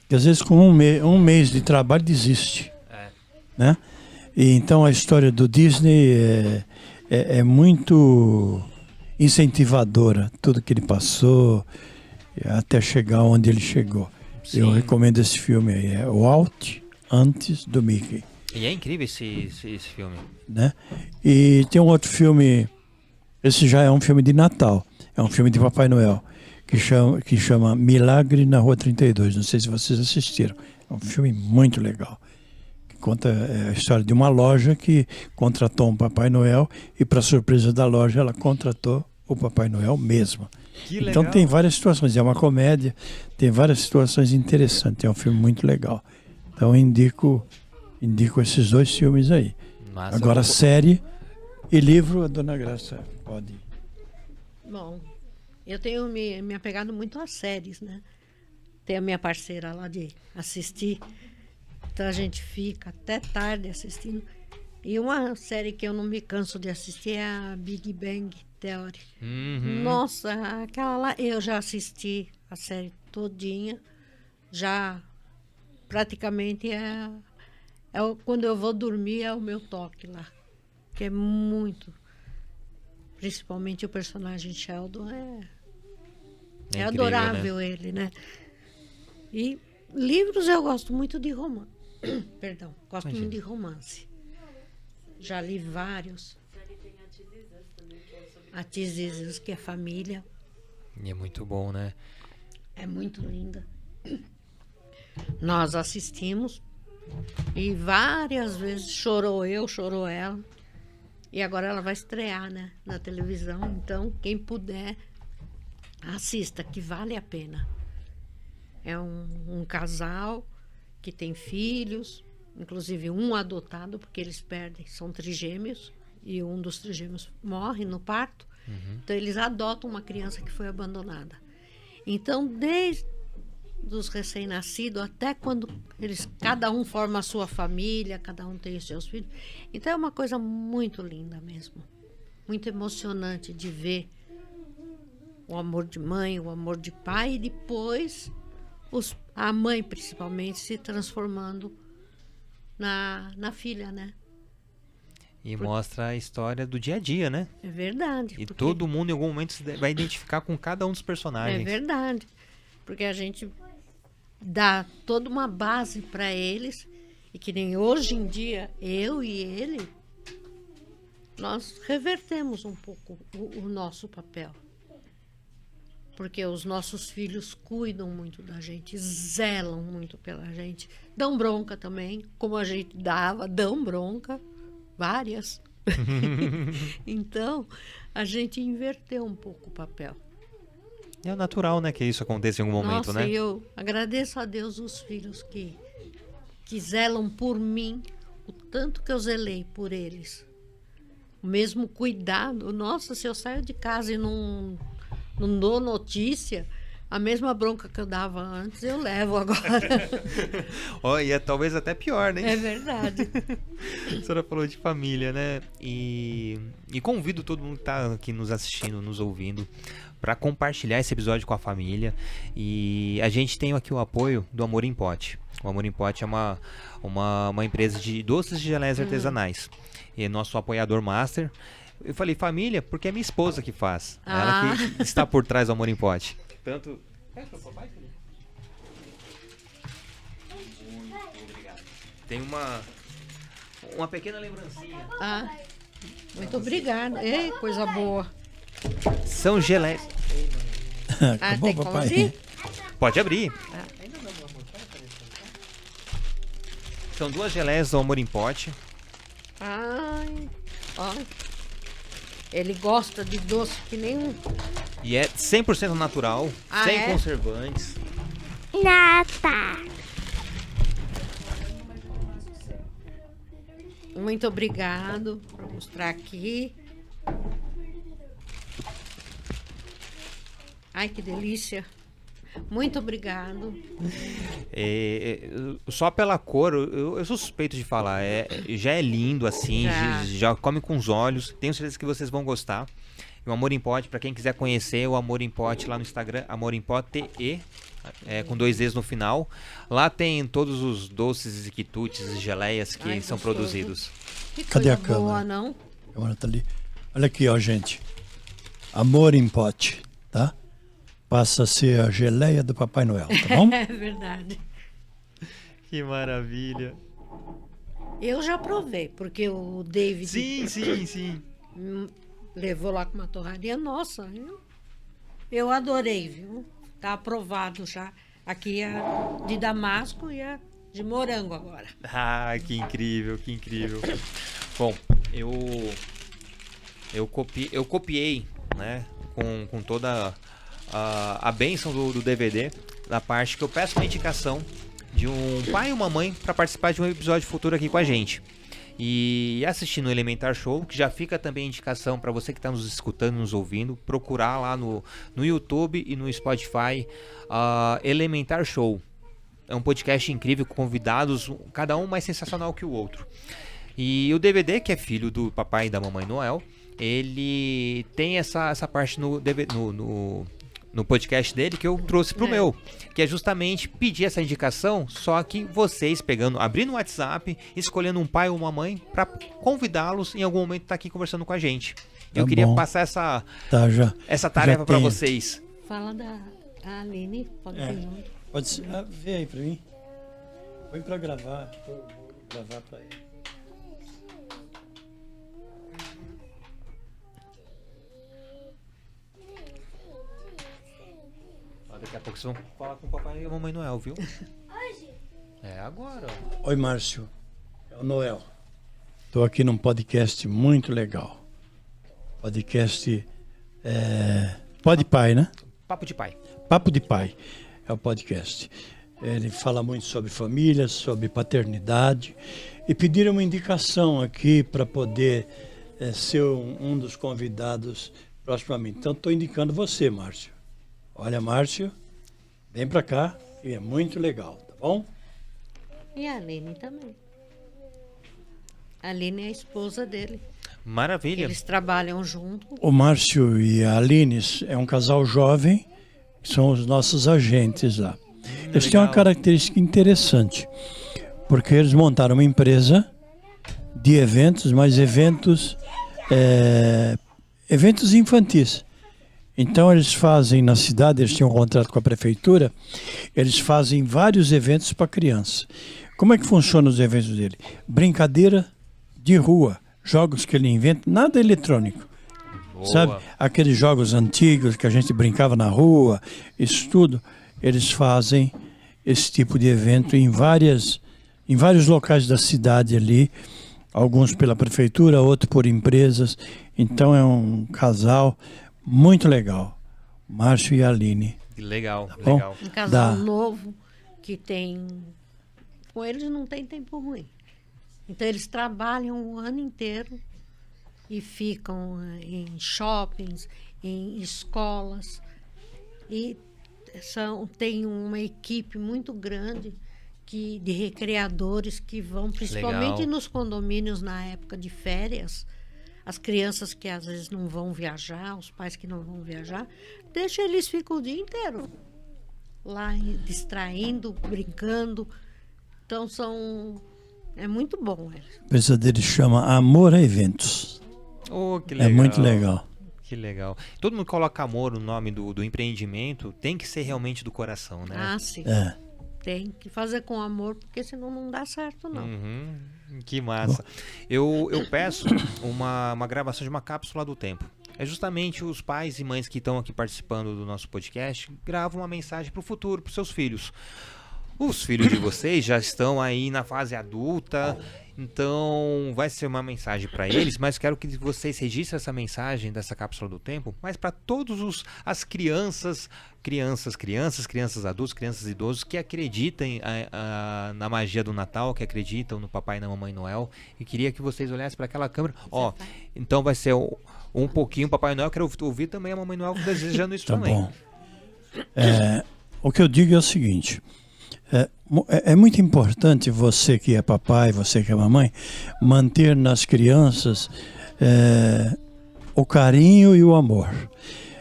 que às vezes com um mês de trabalho desiste. Né? E então a história do Disney é muito incentivadora, tudo que ele passou. até chegar onde ele chegou. Sim. Eu recomendo esse filme aí, é Walt antes do Mickey, E é incrível esse filme. né? E tem um outro filme, esse já é um filme de Natal, é um filme de Papai Noel, que chama Milagre na Rua 32, não sei se vocês assistiram, é um filme muito legal, que conta a história de uma loja que contratou um Papai Noel e, para surpresa da loja, ela contratou o Papai Noel mesmo. Que Então tem várias situações, é uma comédia, tem várias situações interessantes, é um filme muito legal. Então indico esses 2 filmes aí. Massa. Agora série e livro, a Dona Graça pode. Bom, eu tenho me apegado muito às séries, né? Tem a minha parceira lá de assistir, então a gente fica até tarde assistindo. E uma série que eu não me canso de assistir é a Big Bang Theory. Uhum. Nossa, aquela lá, eu já assisti a série todinha, já praticamente quando eu vou dormir é o meu toque lá, que é muito, principalmente o personagem Sheldon é incrível, adorável, né? ele, né? E livros eu gosto muito de romance, perdão, gosto Imagina. muito de romance, já li vários. Tem a This Is Us também, que é sobre A This Is Us, que é família, E é muito bom, né? é muito linda. Nós assistimos e várias vezes chorou eu, chorou ela. E agora ela vai estrear, né, na televisão. Então, quem puder, assista, que vale a pena. É um casal que tem filhos, inclusive um adotado, porque eles perdem, são trigêmeos, e um dos trigêmeos morre no parto. Então, eles adotam uma criança que foi abandonada. Então, desde dos recém-nascidos até quando cada um forma a sua família, cada um tem os seus filhos. Então, é uma coisa muito linda mesmo. Muito emocionante de ver o amor de mãe, o amor de pai, e depois a mãe, principalmente, se transformando na filha, né? E mostra a história do dia a dia, né? É verdade. E porque todo mundo em algum momento vai identificar com cada um dos é personagens. verdade. Porque a gente dá toda uma base para eles, e que nem hoje em dia, eu e ele, nós revertemos um pouco o nosso papel. Porque os nossos filhos cuidam muito da gente, zelam muito pela gente, dão bronca também, como a gente dão bronca, várias. Então, a gente inverteu um pouco o papel. É natural, né, que isso aconteça em algum momento, Nossa, né? eu agradeço a Deus os filhos que zelam por mim, o tanto que eu zelei por eles. O mesmo cuidado. Nossa, se eu saio de casa e não dou notícia, a mesma bronca que eu dava antes, eu levo agora. E é talvez até pior, né? É verdade. A senhora falou de família, né? E convido todo mundo que está aqui nos assistindo, nos ouvindo, para compartilhar esse episódio com a família. E a gente tem aqui o apoio do Amor em Pote. O Amor em Pote é uma empresa de doces e geleias artesanais. E é nosso apoiador master. Eu falei família porque é minha esposa que faz. Ela que está por trás do Amor em Pote. Tanto... Muito obrigado. Tem uma pequena lembrancinha. Muito obrigada. Ei, coisa boa. São geleias. Acabou, tem como papai? abrir? Pode abrir. São 2 geleias do Amor em Pote. Ai, ó. Ele gosta de doce que nem um. E é 100% natural, sem é? conservantes. Muito obrigado por mostrar aqui. Ai, que delícia. Muito obrigado. Só pela cor, eu sou suspeito de falar. Já é lindo assim, já come com os olhos. Tenho certeza que vocês vão gostar. E o Amor em Pote, para quem quiser conhecer, o Amor em Pote lá no Instagram, Amor em Pote com 2 E's no final. Lá tem todos os doces e quitutes e geleias que são gostoso. produzidos. Que Cadê coisa a câmera? boa, não? Agora tá ali. Olha aqui, ó, gente. Amor em Pote, tá? passa a ser a geleia do Papai Noel, tá bom? É verdade. Que maravilha. Eu já provei, porque o David Sim. levou lá com uma torraria. Nossa, eu adorei, viu? Tá aprovado já. Aqui a de damasco e a de morango agora. Ah, que incrível, que incrível. Bom, eu copiei, né, com toda a bênção do DVD, na parte que eu peço uma indicação de um pai e uma mãe para participar de um episódio futuro aqui com a gente. E assistindo o Elementar Show, que já fica também a indicação para você que está nos escutando, nos ouvindo, procurar lá no YouTube e no Spotify Elementar Show. É um podcast incrível com convidados, cada um mais sensacional que o outro. E o DVD, que é filho do Papai e da Mamãe Noel, ele tem essa parte no podcast dele que eu trouxe pro meu, que é justamente pedir essa indicação, só que vocês abrindo o WhatsApp, escolhendo um pai ou uma mãe para convidá-los em algum momento estar aqui conversando com a gente. Eu queria passar essa tarefa para vocês. Fala da Aline, pode vir junto. Pode ser, vê aí pra mim. Põe pra gravar. Vou gravar pra ele. Daqui a pouco vocês vão falar com o Papai e a Mamãe Noel, viu? É agora. Oi, Márcio. É o Noel. Estou aqui num podcast muito legal. Podcast Pode Pai, né? Papo de Pai. Papo de Pai é o podcast. Ele fala muito sobre família, sobre paternidade. E pediram uma indicação aqui para poder ser um dos convidados proximamente. Então, estou indicando você, Márcio. Olha, Márcio, vem para cá, e é muito legal, tá bom? E a Aline também. A Aline é a esposa dele. Maravilha. Eles trabalham junto. O Márcio e a Aline é um casal jovem, que são os nossos agentes lá. Eles têm uma característica interessante, porque eles montaram uma empresa de eventos, mas eventos infantis. Então eles fazem na cidade, eles tinham um contrato com a prefeitura, eles fazem vários eventos para criança. Como é que funciona os eventos dele? Brincadeira de rua, jogos que ele inventa, nada eletrônico. Boa. Sabe? Aqueles jogos antigos que a gente brincava na rua, isso tudo, eles fazem esse tipo de evento em vários locais da cidade ali, alguns pela prefeitura, outros por empresas. Então é um casal muito legal, Márcio e Aline. Legal, tá legal. Um casal novo que tem... Com eles não tem tempo ruim. Então eles trabalham o ano inteiro e ficam em shoppings, em escolas. E tem uma equipe muito grande de recreadores que vão, principalmente nos condomínios na época de férias. As crianças que às vezes não vão viajar, os pais que não vão viajar, deixa eles ficam o dia inteiro lá distraindo, brincando. Então é muito bom. A empresa dele chama Amor a Eventos. Oh, que legal. É muito legal. Que legal. Todo mundo coloca amor no nome do empreendimento, tem que ser realmente do coração, né? Ah, sim. Tem que fazer com amor, porque senão não dá certo, não. Uhum. Que massa. Eu peço uma gravação de uma cápsula do tempo. É justamente os pais e mães que estão aqui participando do nosso podcast gravam uma mensagem para o futuro, para os seus filhos. Os filhos de vocês já estão aí na fase adulta, então vai ser uma mensagem para eles, mas quero que vocês registrem essa mensagem dessa cápsula do tempo, mas para todos as crianças adultos, crianças e idosos que acreditem na magia do Natal, que acreditam no Papai e na Mamãe Noel, e queria que vocês olhassem para aquela câmera. Então vai ser um pouquinho Papai Noel, quero ouvir também a Mamãe Noel desejando isso também. Bom. O que eu digo é o seguinte: é muito importante você que é papai, você que é mamãe, manter nas crianças o carinho e o amor.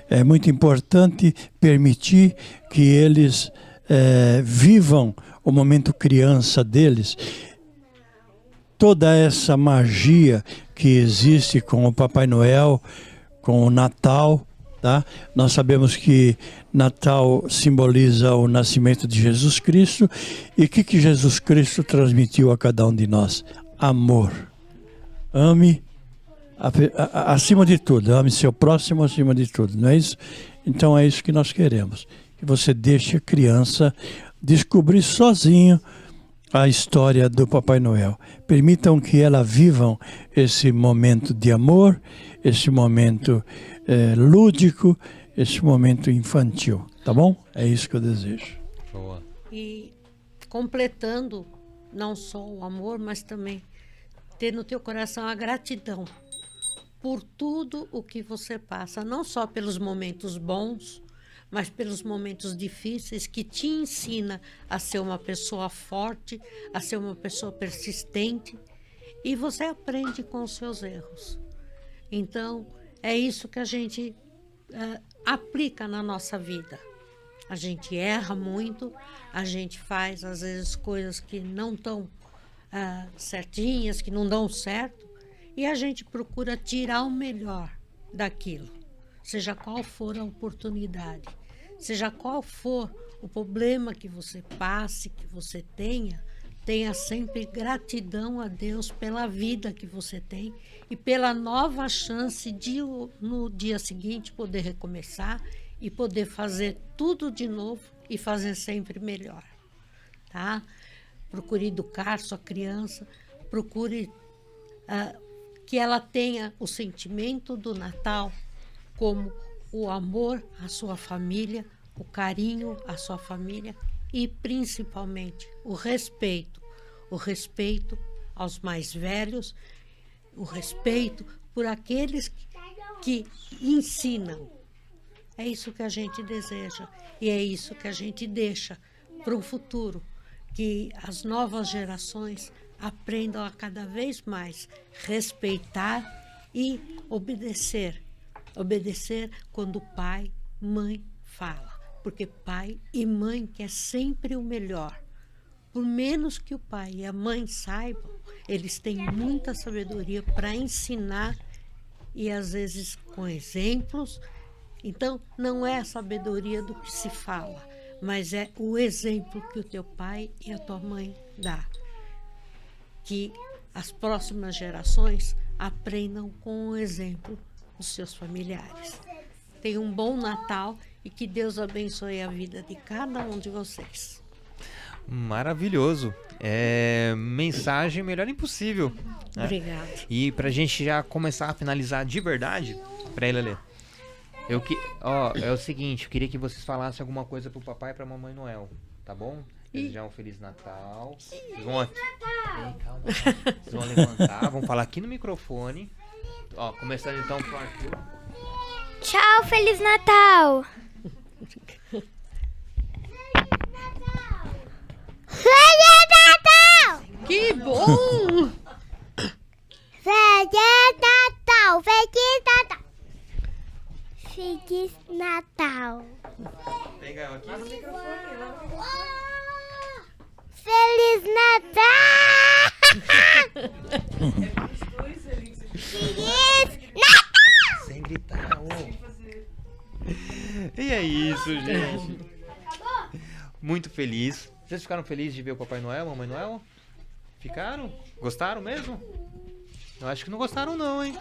É muito importante permitir que eles vivam o momento criança deles. Toda essa magia que existe com o Papai Noel, com o Natal, Tá? Nós sabemos que Natal simboliza o nascimento de Jesus Cristo. E o que Jesus Cristo transmitiu a cada um de nós? Amor. Ame acima de tudo. Ame seu próximo acima de tudo. Não é isso? Então é isso que nós queremos. Que você deixe a criança descobrir sozinho a história do Papai Noel. Permitam que ela vivam esse momento de amor, esse momento lúdico, esse momento infantil, tá bom? É isso que eu desejo. Boa. E completando não só o amor, mas também ter no teu coração a gratidão por tudo o que você passa, não só pelos momentos bons, mas pelos momentos difíceis, que te ensina a ser uma pessoa forte, a ser uma pessoa persistente, e você aprende com os seus erros. Então, é isso que a gente aplica na nossa vida. A gente erra muito, a gente faz, às vezes, coisas que não estão certinhas, que não dão certo, e a gente procura tirar o melhor daquilo, seja qual for a oportunidade, seja qual for o problema que você passe, que você tenha sempre gratidão a Deus pela vida que você tem e pela nova chance de, no dia seguinte, poder recomeçar e poder fazer tudo de novo e fazer sempre melhor, tá? Procure educar sua criança, procure que ela tenha o sentimento do Natal como o amor à sua família, o carinho à sua família e, principalmente, o respeito aos mais velhos, o respeito por aqueles que ensinam. É isso que a gente deseja e é isso que a gente deixa para o futuro, que as novas gerações aprendam a cada vez mais respeitar e obedecer. Obedecer quando pai, mãe fala, porque pai e mãe quer sempre o melhor. Por menos que o pai e a mãe saibam, eles têm muita sabedoria para ensinar e às vezes com exemplos. Então, não é a sabedoria do que se fala, mas é o exemplo que o teu pai e a tua mãe dá. Que as próximas gerações aprendam com o exemplo dos seus familiares. Tenham um bom Natal e que Deus abençoe a vida de cada um de vocês. Maravilhoso. Mensagem melhor impossível. Né? Obrigada. E pra gente já começar a finalizar de verdade, pra ele ler. É o seguinte, eu queria que vocês falassem alguma coisa pro papai e pra mamãe Noel, tá bom? Desejar um Feliz Natal. Vocês vão aqui. Ei, calma. Vocês vão levantar, vão falar aqui no microfone. Ó, começando então com o Arthur. Tchau, Feliz Natal! Feliz Natal! Que bom! Feliz Natal! Feliz Natal! Feliz Natal! Pega ela aqui. Feliz Natal! Feliz Natal! Sem gritar, ô. E é isso, gente. Muito feliz. Vocês ficaram felizes de ver o Papai Noel, Mamãe Noel? Ficaram? Gostaram mesmo? Eu acho que não gostaram não, hein?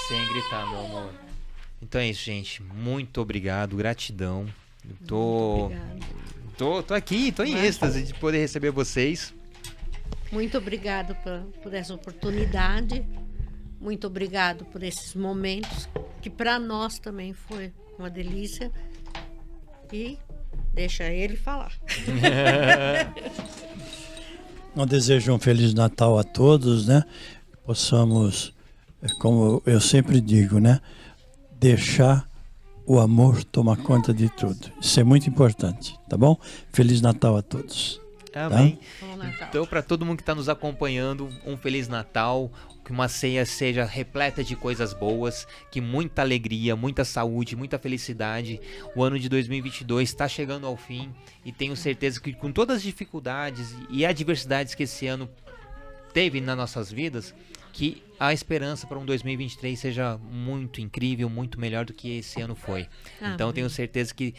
Sem gritar, meu amor. Então é isso, gente. Muito obrigado, gratidão. Tô aqui, tô em êxtase de poder receber vocês. Muito obrigado por essa oportunidade. Muito obrigado por esses momentos, que para nós também foi uma delícia. E deixa ele falar. Eu desejo um Feliz Natal a todos, né? Possamos, como eu sempre digo, né? Deixar o amor tomar conta de tudo. Isso é muito importante, tá bom? Feliz Natal a todos. Amém. Tá? Bom Natal. Então, para todo mundo que está nos acompanhando, um Feliz Natal. Que uma ceia seja repleta de coisas boas, que muita alegria, muita saúde, muita felicidade. O ano de 2022 está chegando ao fim e tenho certeza que com todas as dificuldades e adversidades que esse ano teve nas nossas vidas, que a esperança para um 2023 seja muito incrível, muito melhor do que esse ano foi. Então eu tenho certeza que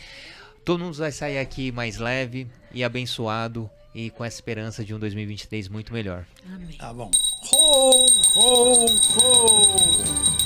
todo mundo vai sair aqui mais leve e abençoado e com essa esperança de um 2023 muito melhor. Amém. Tá bom. Ho, ho, ho!